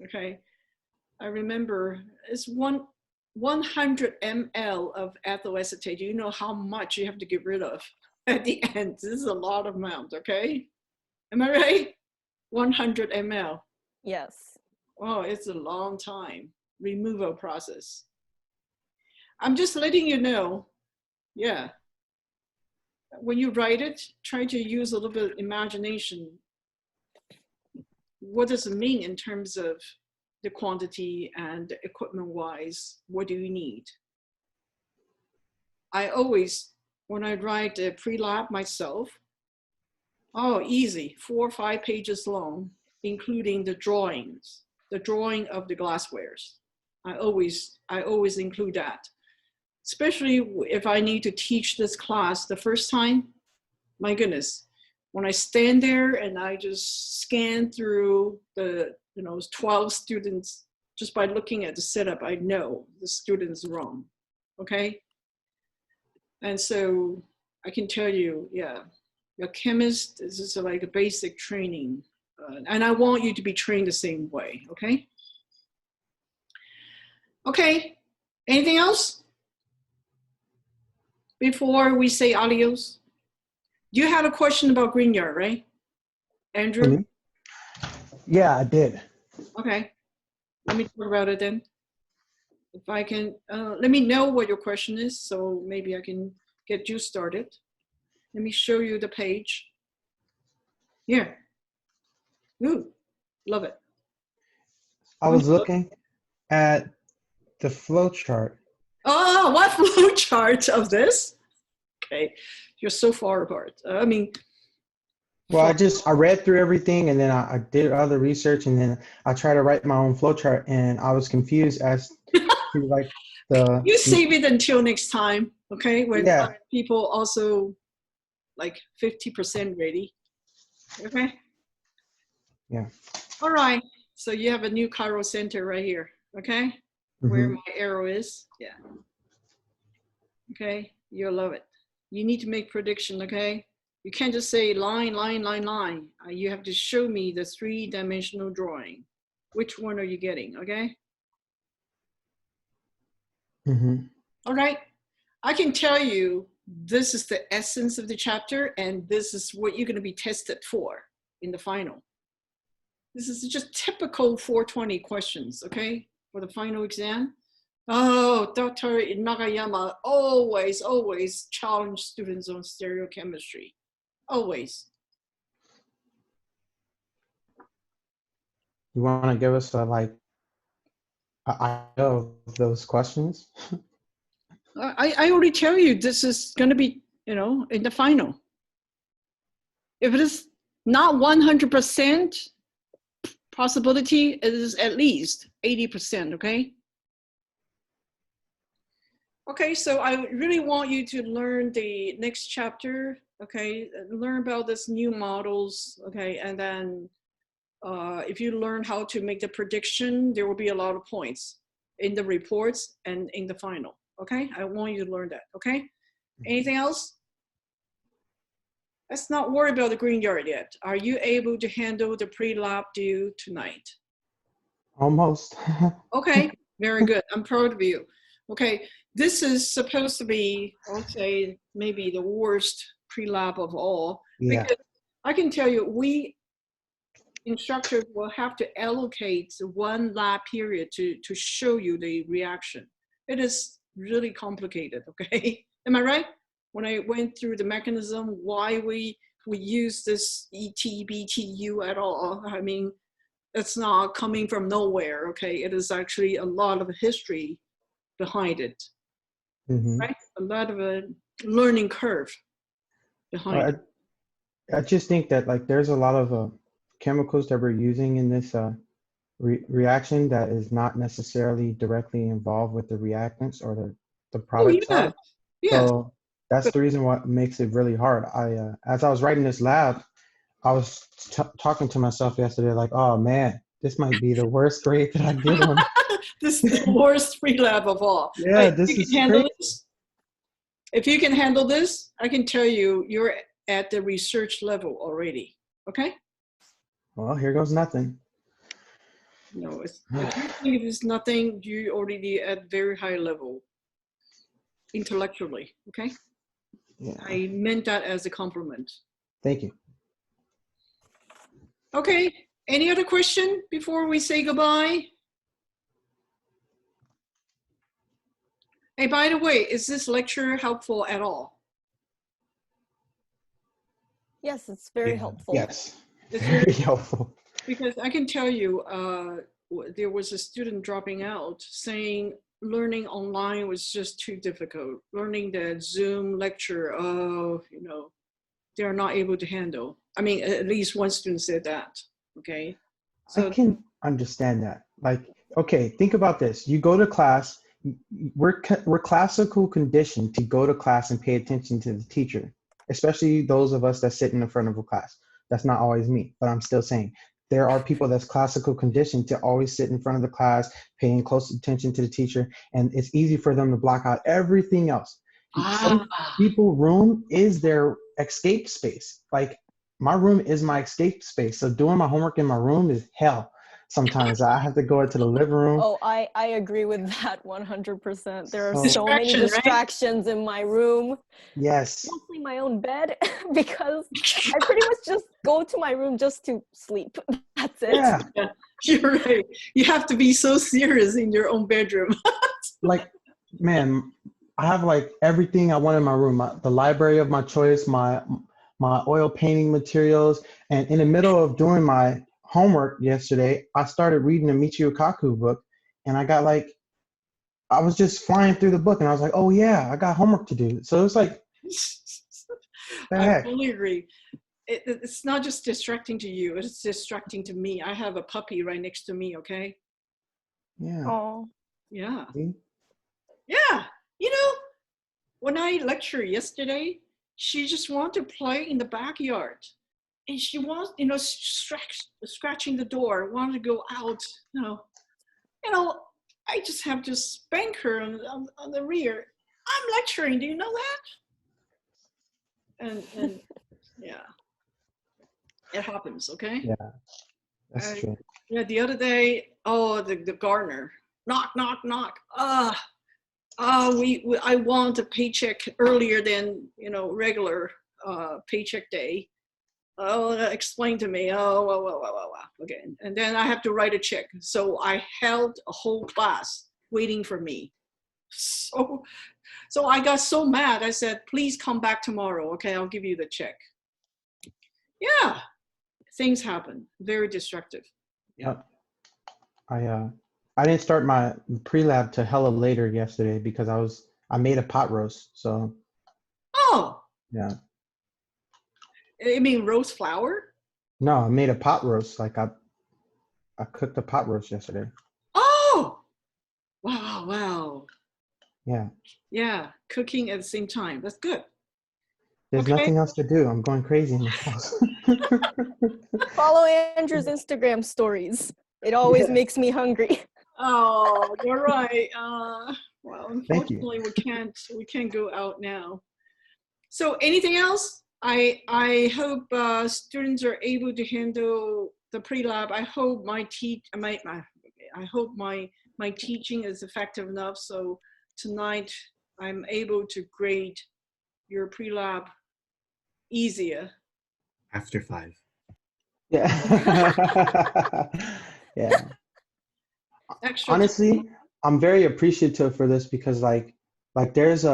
okay? I remember it's 100 ml of ethyl acetate. You know how much you have to get rid of. at the end. This is a lot of amount, okay? Am I right? 100 ml. Yes. Oh, it's a long time. Removal process. I'm just letting you know, yeah. When you write it, try to use a little bit of imagination. What does it mean in terms of the quantity and equipment-wise? What do you need? I always, when I write a pre-lab myself, oh, easy, 4 or 5 pages long, including the drawings, the drawing of the glasswares. I always include that. Especially if I need to teach this class the first time, my goodness, when I stand there and I just scan through the 12 students, just by looking at the setup, I know the student's wrong, okay? And so I can tell you, yeah, your chemist, this is like a basic training. And I want you to be trained the same way, okay? Okay, anything else? Before we say adios? You had a question about Grignard, right? Andrew? Yeah, I did. Okay, let me talk about it then. If I can, let me know what your question is, so maybe I can get you started. Let me show you the page. Here. Ooh, love it. I was looking at the flow chart. Oh, what flow chart of this? Okay, you're so far apart. I mean, Well, I read through everything, and then I did other research, and then I tried to write my own flow chart, and I was confused as to like the. you save it until next time, okay? When Yeah. people also like 50% ready, okay? Yeah. All right, so you have a new chiral center right here, okay? Where my arrow is, yeah. Okay, you'll love it. You need to make prediction, okay? You can't just say line, line, line, line. You have to show me the 3-dimensional drawing. Which one are you getting, okay? All right, I can tell you this is the essence of the chapter, and this is what you're gonna be tested for in the final. This is just typical 420 questions, okay, for the final exam. Oh, Dr. Nagayama always challenge students on stereochemistry, always. You want to give us a like idea of those questions? I already tell you this is going to be, in the final. If it is not 100% possibility, it is at least 80%, okay? Okay, so I really want you to learn the next chapter, okay? Learn about this new models, okay? And then if you learn how to make the prediction, there will be a lot of points in the reports and in the final, okay? I want you to learn that, okay? Anything else? Let's not worry about the Grignard yet. Are you able to handle the pre-lab due tonight? Almost. Okay, very good. I'm proud of you. Okay, this is supposed to be, I'll say, maybe the worst pre-lab of all. Yeah. Because I can tell you, we instructors will have to allocate one lab period to show you the reaction. It is really complicated, okay? Am I right? When I went through the mechanism, why we use this ET-BTU at all, I mean, it's not coming from nowhere, okay? It is actually a lot of history behind it, right? A lot of a learning curve behind it. I just think that like there's a lot of chemicals that we're using in this reaction that is not necessarily directly involved with the reactants or the product side. Yes. So that's the reason why it makes it really hard. As I was writing this lab, I was talking to myself yesterday, like, oh man, this might be the worst grade that I get on. This is the worst pre-lab of all. Yeah, But this if you is can handle crazy. this, if you can handle this, I can tell you, you're at the research level already, okay? Well, here goes nothing. No, if you think it's nothing, you're already at very high level intellectually, okay? Yeah. I meant that as a compliment. Thank you. Okay, any other question before we say goodbye? Hey, by the way, is this lecture helpful at all? Yes, it's very Yeah. helpful. Yes. It's Very helpful. Because I can tell you, there was a student dropping out saying learning online was just too difficult. Learning the Zoom lecture, they're not able to handle. I mean, at least one student said that, okay? I So, can understand that. Like, okay, think about this. You go to class, we're classical conditioned to go to class and pay attention to the teacher, especially those of us that sit in the front of a class. That's not always me, but I'm still saying there are people that's classical conditioned to always sit in front of the class, paying close attention to the teacher, and it's easy for them to block out everything else. Some people's room is their escape space. Like, my room is my escape space. So doing my homework in my room is hell. Sometimes I have to go into the living room. Oh, I agree with that 100%. There are So- so many Distraction, right? distractions in my room, Yes. mostly my own bed, because I pretty much just go to my room just to sleep. That's it. Yeah. you're right. You have to be so serious in your own bedroom. Like, man, I have like everything I want in my room. The library of my choice, my oil painting materials. And in the middle of doing my homework yesterday, I started reading the Michio Kaku book, and I was just flying through the book, and I was like, oh yeah, I got homework to do. So it's like, the I heck? fully agree. It's not just distracting to you, it's distracting to me. I have a puppy right next to me, okay? Yeah. Oh, Yeah. See? Yeah. When I lectured yesterday, she just wanted to play in the backyard. And she was, scratching the door, wanted to go out, I just have to spank her on the rear. I'm lecturing, do you know that? And yeah, it happens, okay? Yeah, that's I- true. Yeah, the other day, the gardener, knock, knock, knock. I want a paycheck earlier than regular paycheck day. Oh, explain to me. Oh, well. Okay, and then I have to write a check. So I held a whole class waiting for me. So I got so mad. I said, "Please come back tomorrow. Okay, I'll give you the check." Yeah, things happen. Very destructive. Yeah. I didn't start my pre-lab till hella later yesterday because I made a pot roast. So Oh, yeah. you mean roast flour? No, I made a pot roast. Like I cooked a pot roast yesterday. Oh, wow. Yeah. Yeah, cooking at the same time. That's good. There's Okay. nothing else to do. I'm going crazy in this house. follow Andrew's Instagram stories. It always Yeah. makes me hungry. Oh, you're right. Well, Thank you. unfortunately, we can't go out now. So, anything else? I hope students are able to handle the pre-lab. I hope I hope my teaching is effective enough. So tonight I'm able to grade your pre-lab easier. After 5. Yeah. Yeah. Extra Honestly, I'm very appreciative for this because like there's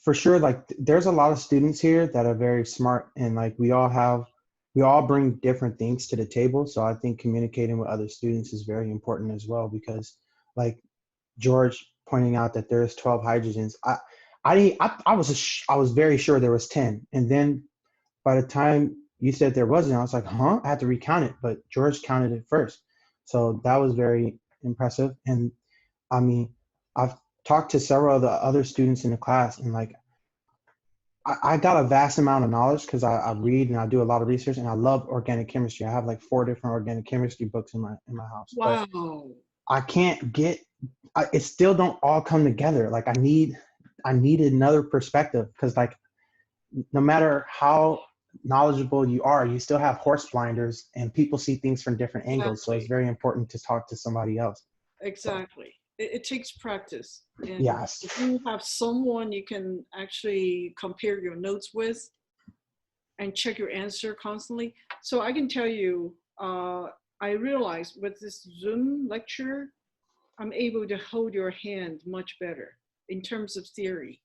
for sure, like there's a lot of students here that are very smart, and like we all bring different things to the table. So I think communicating with other students is very important as well, because like George pointing out that there's 12 hydrogens. I was very sure there was 10. And then by the time you said there wasn't, I was like, huh? I had to recount it, but George counted it first. So that was very impressive. And I mean, I've talked to several of the other students in the class, and like, I got a vast amount of knowledge because I read and I do a lot of research, and I love organic chemistry. I have like 4 different organic chemistry books in my house. Wow. But I can't get, it still don't all come together. Like I need another perspective, because like no matter how knowledgeable you are, you still have horse blinders and people see things from different angles. So it's very important to talk to somebody else. Exactly. it takes practice. And Yes. if you have someone you can actually compare your notes with and check your answer constantly. So I can tell you, I realized with this Zoom lecture, I'm able to hold your hand much better in terms of theory.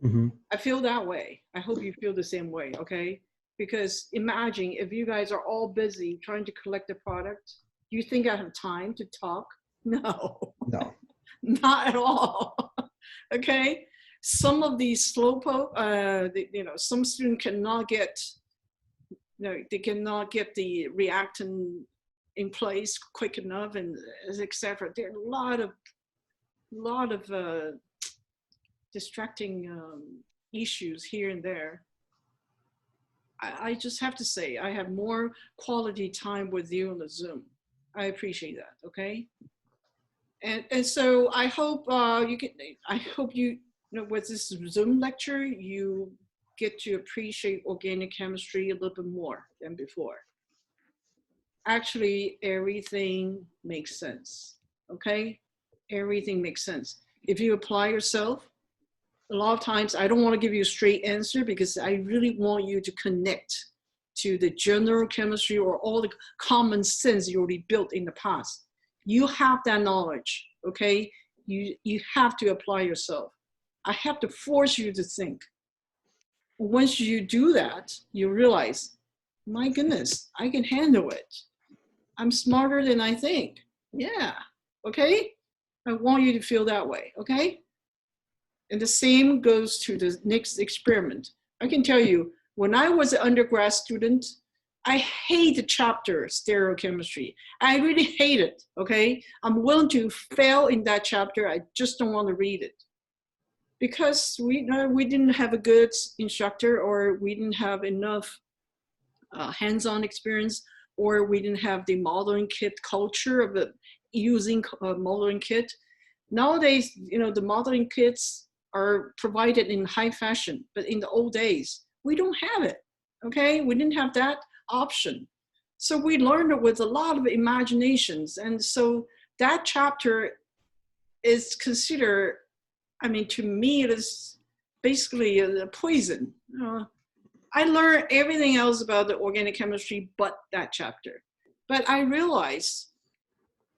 Hmm. I feel that way. I hope you feel the same way, okay? Because imagine if you guys are all busy trying to collect the product, do you think I have time to talk? No, No. not at all, okay? Some of these slowpoke, some students cannot get, they cannot get the reactant in place quick enough, and etc. There are a lot of distracting issues here and there. I just have to say, I have more quality time with you on the Zoom. I appreciate that. Okay. And so I hope you know, with this Zoom lecture, you get to appreciate organic chemistry a little bit more than before. Actually, everything makes sense. Okay. Everything makes sense. If you apply yourself, a lot of times I don't want to give you a straight answer because I really want you to connect to the general chemistry or all the common sense you already built in the past. You have that knowledge, okay? You have to apply yourself. I have to force you to think. Once you do that, you realize, my goodness, I can handle it. I'm smarter than I think. Yeah, okay? I want you to feel that way, okay? And the same goes to the next experiment. I can tell you, when I was an undergrad student, I hate the chapter stereochemistry. I really hate it, okay? I'm willing to fail in that chapter. I just don't want to read it. Because we didn't have a good instructor, or we didn't have enough hands-on experience, or we didn't have the modeling kit culture of using a modeling kit. Nowadays, the modeling kits are provided in high fashion, but in the old days, we don't have it, okay? We didn't have that option. So we learned it with a lot of imaginations. And so that chapter is considered, I mean, to me, it is basically a poison. I learned everything else about the organic chemistry but that chapter. But I realized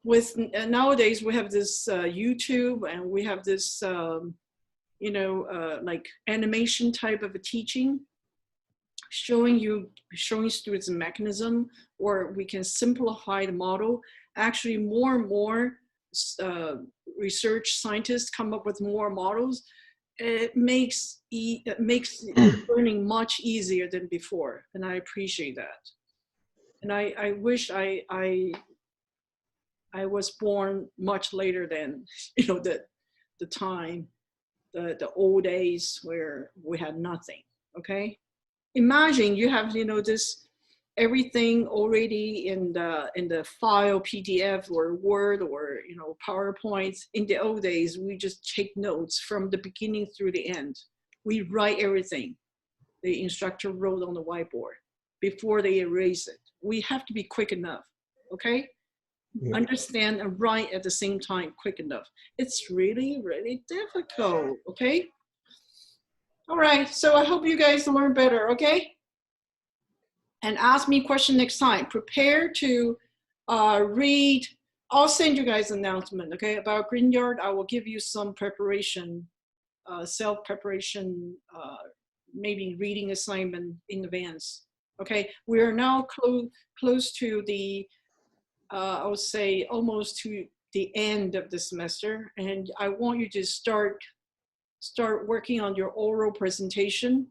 with nowadays we have this YouTube, and we have this like animation type of a teaching, showing students a mechanism, or we can simplify the model. Actually, more and more research scientists come up with more models. It makes learning much easier than before, and I appreciate that. And I wish I was born much later than the time, the old days where we had nothing. Okay, imagine you have this everything already in the file PDF or Word or PowerPoint. In the old days, we just take notes from the beginning through the end. We write everything the instructor wrote on the whiteboard before they erase it. We have to be quick enough, okay? Yeah. Understand and write at the same time, quick enough. It's really, really difficult, okay? All right, so I hope you guys learn better, okay? And ask me a question next time. Prepare to read. I'll send you guys an announcement, okay? About Grignard, I will give you some preparation, self-preparation, maybe reading assignment in advance, okay? We are now close to the, I would say almost to the end of the semester, and I want you to start working on your oral presentation.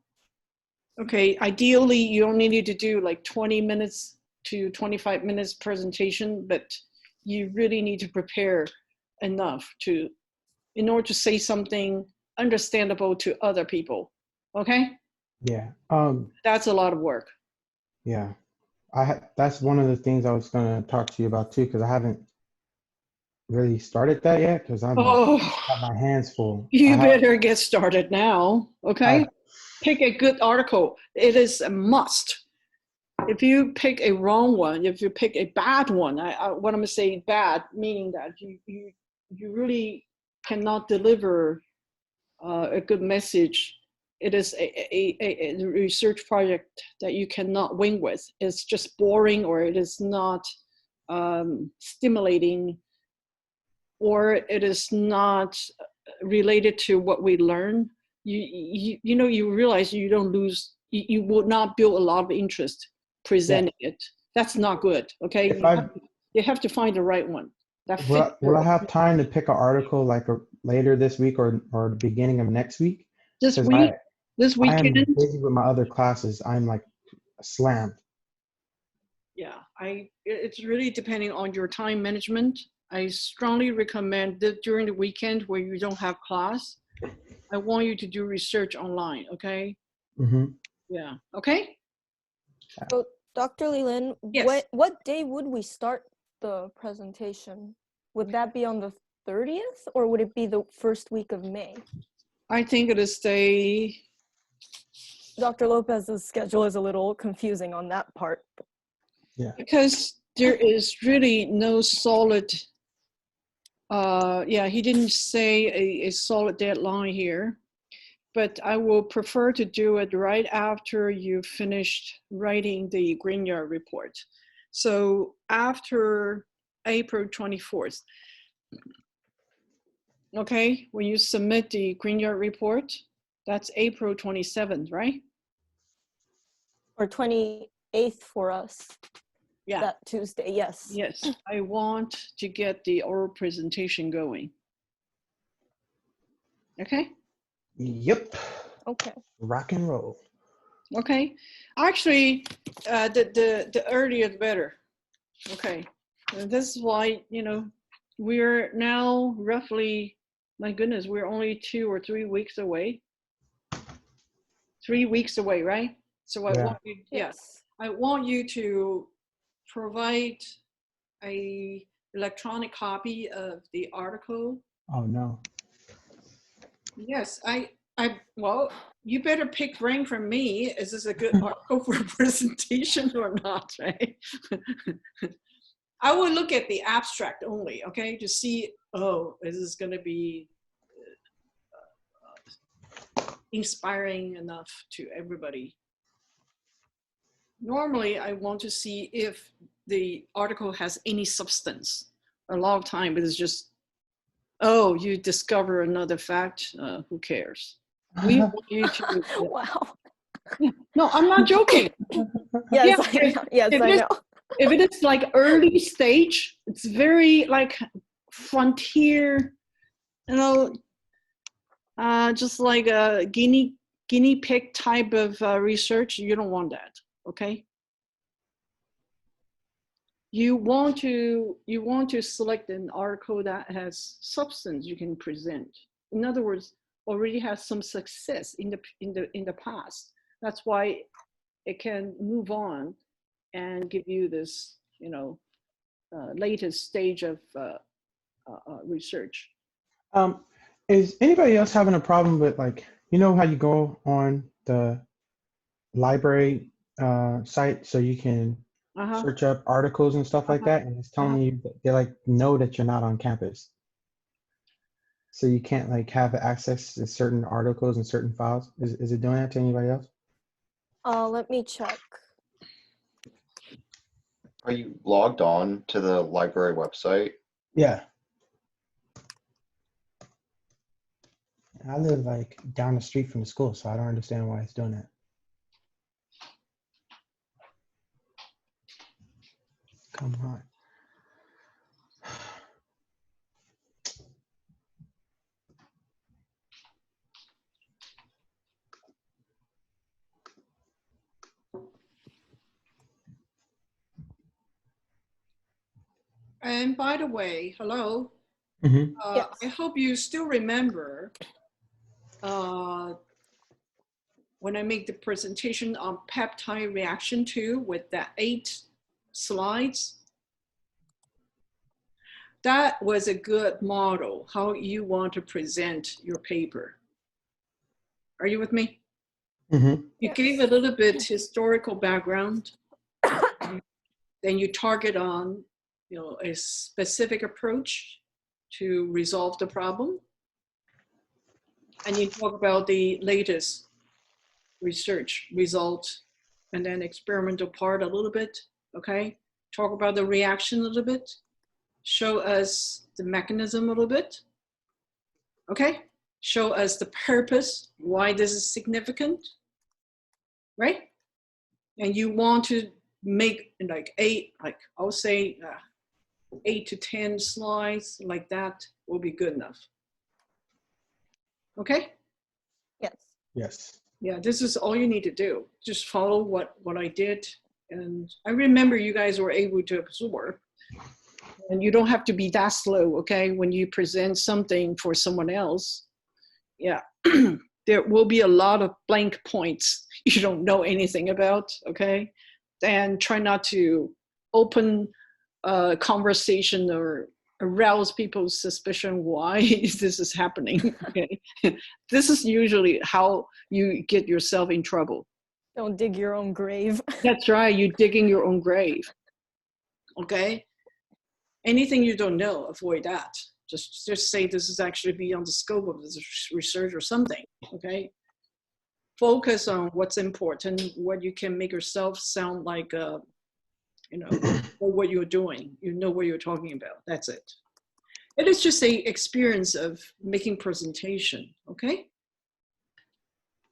Okay, ideally, you only need to do like 20 minutes to 25 minutes presentation, but you really need to prepare enough in order to say something understandable to other people, okay? Yeah. That's a lot of work. Yeah, that's one of the things I was going to talk to you about too, because I haven't really started that yet, because I've got my hands full. You better get started now, okay? Pick a good article. It is a must. If you pick a wrong one, if you pick a bad one, what I'm saying bad, meaning that you really cannot deliver a good message, it is a research project that you cannot win with. It's just boring, or it is not stimulating, or it is not related to what we learn. You realize you don't lose, you will not build a lot of interest presenting it. That's not good. Okay, you have to find the right one. Will I have time to pick an article like later this week or the beginning of next week? This week, this weekend. I am busy with my other classes. I'm like slammed. Yeah, it's really depending on your time management. I strongly recommend that during the weekend where you don't have class, I want you to do research online. Okay. Mm-hmm. Yeah. Okay. So, Dr. Lee-Lin, Yes. what day would we start the presentation? Would that be on the 30th, or would it be the first week of May? I think it is Dr. Lopez's schedule is a little confusing on that part. Yeah. Because there is really no solid, he didn't say a solid deadline here, but I will prefer to do it right after you finished writing the Grignard report. So after April 24th, okay, when you submit the Grignard report, that's April 27th, right? Or 28th for us. Yeah. That Tuesday, yes. Yes, I want to get the oral presentation going. Okay? Yep. Okay. Rock and roll. Okay. Actually, the earlier the better. Okay. And this is why, we're now roughly, my goodness, we're only 2 or 3 weeks away. 3 weeks away, right? So I want you, Yes. I want you to provide a electronic copy of the article. Oh no. Yes, well, you better pick brain from me. Is this a good article for a presentation or not, right? I will look at the abstract only, okay, to see, is this going to be inspiring enough to everybody? Normally, I want to see if the article has any substance. A lot of time, it's just, you discover another fact. Who cares? We want you to. Wow. No, I'm not joking. Yes, Yeah, I know. If it is like early stage, it's very like frontier, just like a guinea pig type of research. You don't want that, okay? You want to select an article that has substance you can present. In other words, already has some success in the past. That's why it can move on and give you this, latest stage of research. Is anybody else having a problem with, like, how you go on the library site so you can search up articles and stuff like that, and it's telling you that they like know that you're not on campus, so you can't like have access to certain articles and certain files? Is it doing that to anybody else? Let me check. Are you logged on to the library website? Yeah. I live like down the street from the school, so I don't understand why it's doing that. Come on. And by the way, hello. Mm-hmm. Yes. I hope you still remember when I make the presentation on peptide reaction 2 with that 8 slides. That was a good model, how you want to present your paper. Are you with me? Mm-hmm. You gave a little bit historical background, then you target on, a specific approach to resolve the problem. And you talk about the latest research result and then experimental part a little bit, okay? Talk about the reaction a little bit. Show us the mechanism a little bit, okay? Show us the purpose, why this is significant, right? And you want to make like I would say 8 to 10 slides like that will be good enough. Okay? Yes. Yes. Yeah, this is all you need to do. Just follow what I did. And I remember you guys were able to absorb. And you don't have to be that slow, okay? When you present something for someone else, yeah, there will be a lot of blank points you don't know anything about, okay? And try not to open a conversation or arouse people's suspicion why this is happening, okay? This is usually how you get yourself in trouble. Don't dig your own grave. That's right, you're digging your own grave, okay? Anything you don't know, avoid that. Just say this is actually beyond the scope of this research or something, okay? Focus on what's important, what you can make yourself sound like, you know, what you're doing. You know what you're talking about, that's it. It is just a experience of making presentation, okay?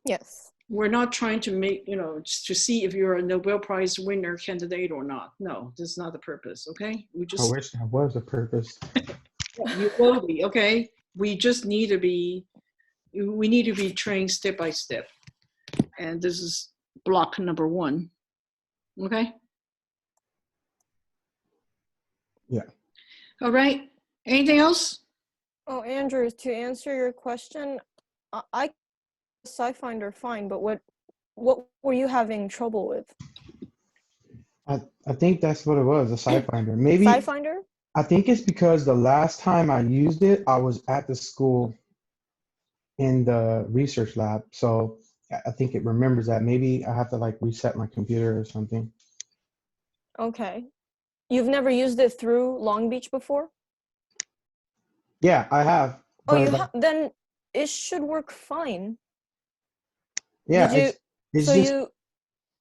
Yes. We're not trying to make, you know, to see if you're a Nobel Prize winner candidate or not. No, this is not the purpose, okay? We just, I wish that was a purpose. you will be, okay? We just need to be, we need to be trained step by step. And this is block number 1, okay? Yeah. All right, anything else? Oh, Andrew, to answer your question, I SciFinder fine, but what were you having trouble with? I think that's what it was, a SciFinder. Maybe SciFinder? I think it's because the last time I used it, I was at the school in the research lab. So I think it remembers that. Maybe I have to like reset my computer or something. Okay. You've never used it through Long Beach before? Yeah, I have. Oh, you But have? Then it should work fine. yeah, Did you? it's So just you,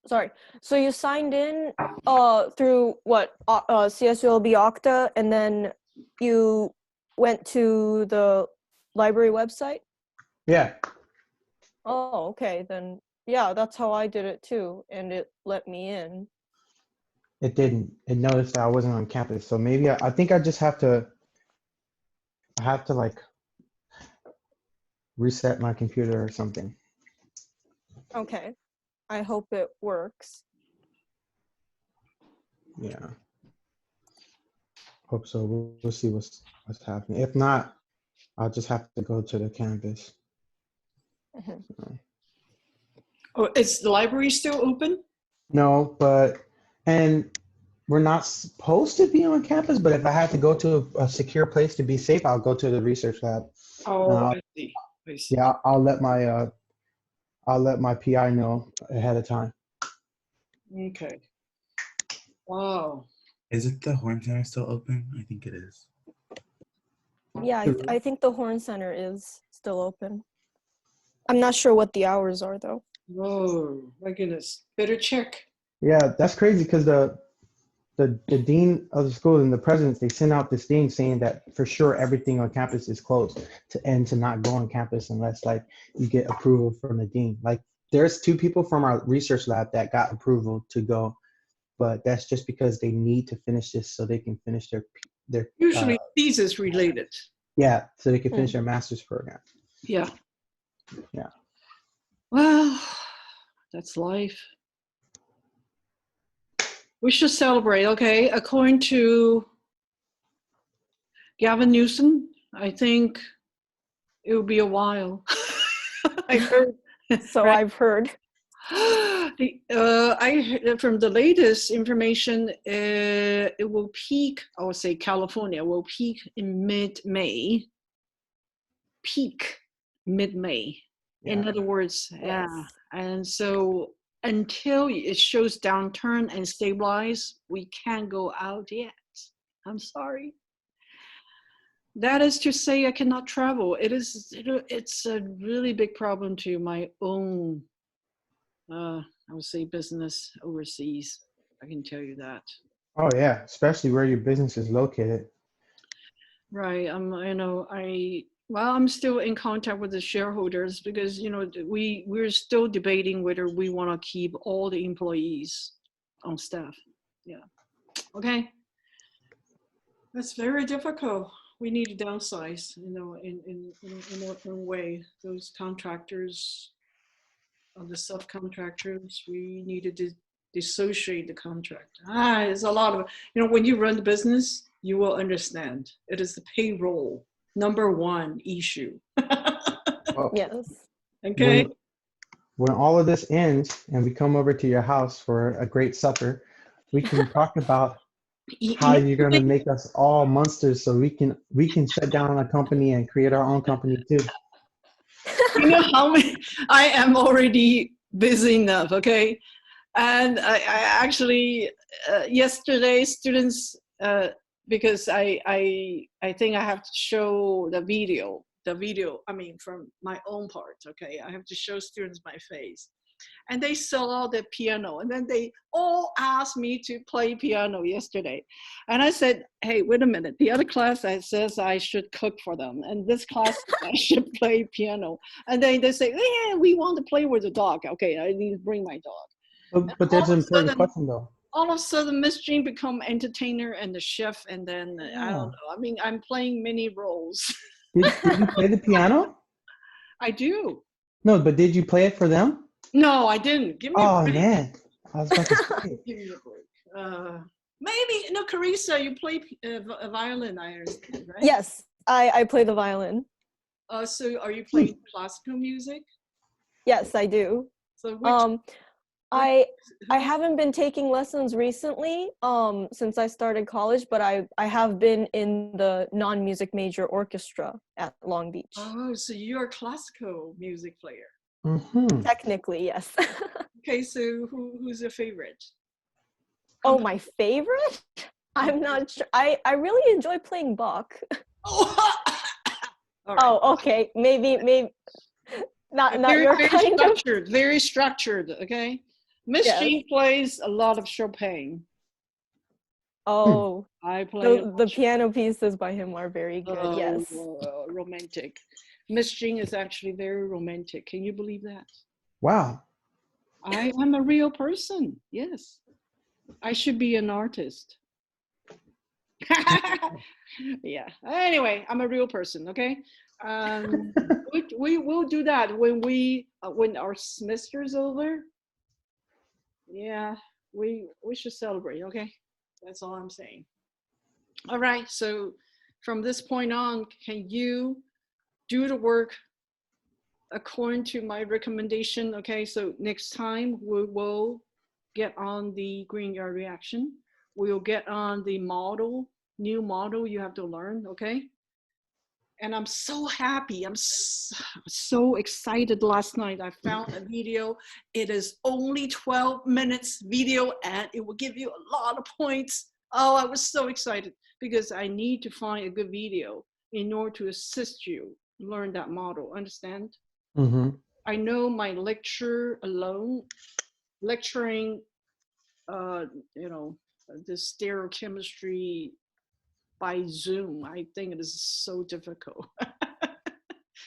sorry. So you signed in through what CSULB Okta, and then you went to the library website? yeah. Oh, okay. Then yeah, that's how I did it too, and it let me in. It didn't. It noticed that I wasn't on campus. So maybe I think I just have to like reset my computer or something. Okay. I hope it works. Yeah. Hope so. We'll see what's happening. If not, I'll just have to go to the campus. Mhm. So. Oh, is the library still open? No, and we're not supposed to be on campus, but if I have to go to a secure place to be safe, I'll go to the research lab. Oh, I see. I see. Yeah, I'll let my PI know ahead of time. Okay. Wow. Is it the Horn Center still open? I think it is. Yeah, I think the Horn Center is still open. I'm not sure what the hours are though. Whoa, my goodness. Better check. Yeah, that's crazy because the dean of the school and the presidents, they sent out this thing saying that for sure everything on campus is closed to not go on campus unless like you get approval from the dean. Like there's 2 people from our research lab that got approval to go, but that's just because they need to finish this so they can finish their Usually thesis related. yeah, so they can finish their master's program. Yeah. Yeah. Well, that's life. We should celebrate, okay? According to Gavin Newsom, I think it will be a while. I heard. So right? I've heard. From the latest information, it will peak, I would say California will peak in mid-May. Peak mid-May. Yeah. In other words, yeah. Yes. And so until it shows downturn and stabilize, we can't go out yet. I'm sorry. That is to say, I cannot travel. It's a really big problem to my own, I would say, business overseas. I can tell you that. Oh yeah, especially where your business is located. Right. I'm still in contact with the shareholders because, we're still debating whether we want to keep all the employees on staff. Yeah. Okay. That's very difficult. We need to downsize, in a way. Those contractors, the subcontractors, we need to dissociate the contract. It's a lot of, when you run the business, you will understand. It is the payroll #1 issue. Well, Yes. Okay. when all of this ends and we come over to your house for a great supper, we can talk about how you're going to make us all monsters so we can shut down a company and create our own company too. You know how many, I am already busy enough, okay? And I actually, yesterday, students, because I think I have to show the video, from my own part, okay? I have to show students my face. And they saw the piano, and then they all asked me to play piano yesterday. And I said, hey, wait a minute. The other class says I should cook for them, and this class I should play piano. And then they say, yeah, we want to play with the dog. Okay, I need to bring my dog. But there's an important question though. All of a sudden, Miss Jean become entertainer and the chef, and then I don't know. I mean, I'm playing many roles. Did you play the piano? I do. No, but did you play it for them? No, I didn't. Give me a break. Man, I was about to say. Give me a break. Maybe, Carissa, you play a violin, I understand, right? Yes, I play the violin. So are you playing classical music? Yes, I do. So which, I haven't been taking lessons recently since I started college, but I have been in the non-music major orchestra at Long Beach. Oh, so you're a classical music player. Mm-hmm. Technically, yes. Okay, so who's your favorite? Oh, my favorite? I'm not sure. I really enjoy playing Bach. Oh, all right. Oh, okay. Maybe not very, your very kind structured, very structured, okay? Miss Yes. Jean plays a lot of Chopin. Oh, I play the piano pieces by him are very good. Yes. Romantic. Miss Jean is actually very romantic. Can you believe that? Wow. I am a real person. Yes. I should be an artist. Yeah. Anyway, I'm a real person, okay? We will do that when our semester is over. Yeah, we should celebrate, okay? That's all I'm saying. All right, so from this point on, can you do the work according to my recommendation? Okay, so next time we will get on the Grignard reaction. We'll get on the new model you have to learn, okay? And I'm so happy. I'm so excited last night. I found a video. It is only 12 minutes video and it will give you a lot of points. Oh, I was so excited because I need to find a good video in order to assist you learn that model. Understand? Mm-hmm. I know my lecture alone, lecturing, the stereochemistry by Zoom, I think it is so difficult.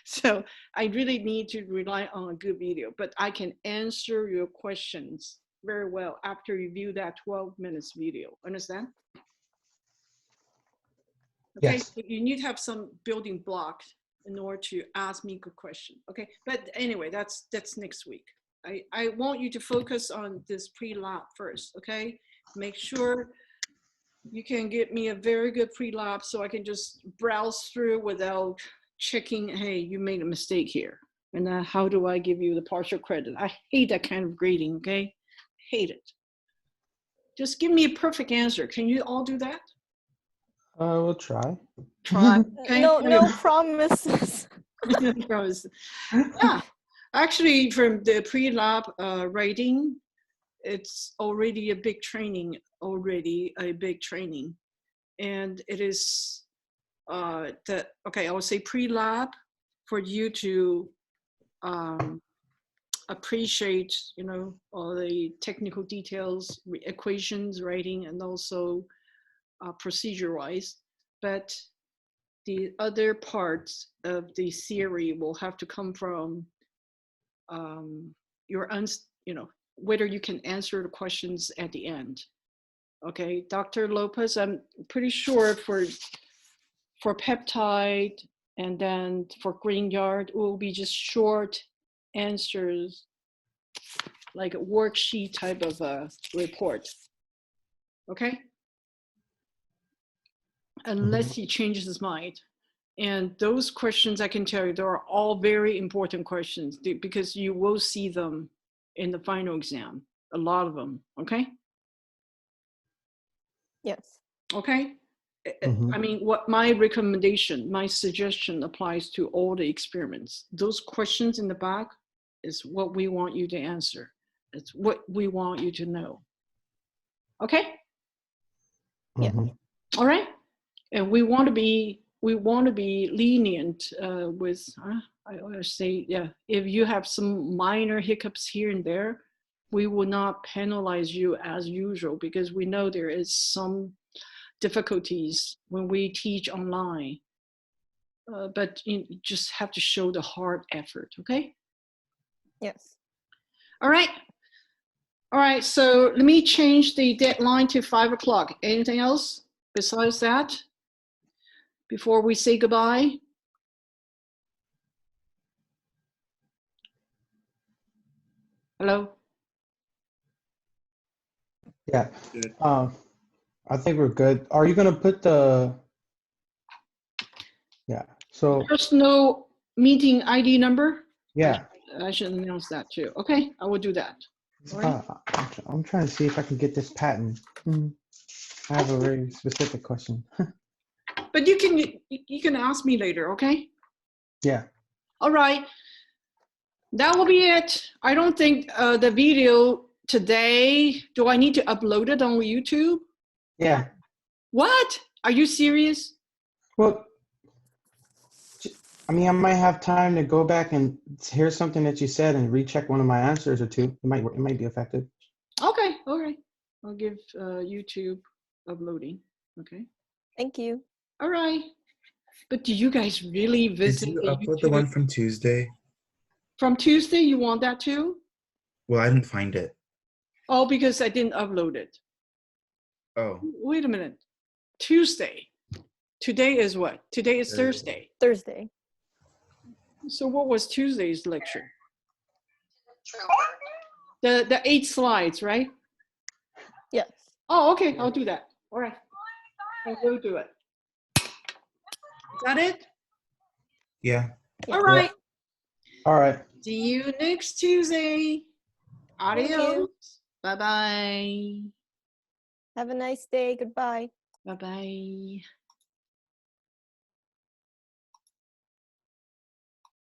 So I really need to rely on a good video, but I can answer your questions very well after you view that 12 minutes video. Understand? Okay, Yes. so you need to have some building blocks in order to ask me good question. Okay, but anyway, that's next week. I want you to focus on this pre-lab first, okay? Make sure you can get me a very good pre-lab so I can just browse through without checking, hey, you made a mistake here. And how do I give you the partial credit? I hate that kind of grading, okay? Hate it. Just give me a perfect answer. Can you all do that? We'll try. Try. Okay? No promises. Promise. Yeah. Actually, from the pre-lab writing, it's already a big training, and it is okay, I would say pre-lab for you to appreciate, you know, all the technical details, equations, writing, and also procedure-wise. But the other parts of the theory will have to come from your, you know, whether you can answer the questions at the end. Okay, Dr. Lopez, I'm pretty sure for peptide and then for Greenyard, it will be just short answers, like a worksheet type of a report. Okay? Unless he changes his mind. And those questions, I can tell you, they are all very important questions because you will see them in the final exam, a lot of them, okay? Yes. Okay? I mean, what my recommendation, my suggestion applies to all the experiments. Those questions in the back is what we want you to answer. It's what we want you to know. Okay? Yeah. All right? And we want to be lenient with, I always say, yeah, if you have some minor hiccups here and there, we will not penalize you as usual because we know there is some difficulties when we teach online. But you just have to show the hard effort, okay? Yes. All right. All right, so let me change the deadline to 5 o'clock. Anything else besides that before we say goodbye? Hello? Yeah. I think we're good. Are you gonna put the? Yeah. So Personal meeting ID number? yeah. I should announce that too. Okay, I will do that. All right. I'm trying to see if I can get this patent. I have a very specific question. But you can ask me later, okay? Yeah. All right. That will be it. I don't think the video today, do I need to upload it on YouTube? Yeah. What? Are you serious? Well, I mean, I might have time to go back and hear something that you said and recheck one of my answers or two. It might be effective. Okay, all right. I'll give YouTube uploading. Okay. Thank you. All right. But do you guys really Did visit you the upload the YouTube? one from Tuesday? From Tuesday, you want that too? Well, I didn't find it. Oh, because I didn't upload it. Oh, Wait a minute. Tuesday. Today is what? Today is Thursday. Thursday. Thursday. So what was Tuesday's lecture? The 8 slides, right? Yes. Oh, okay. I'll do that. All right. I will do it. Is that it? yeah. All right. All right. See you next Tuesday. Thank you. Adios. Bye-bye. Have a nice day. Goodbye. Bye-bye.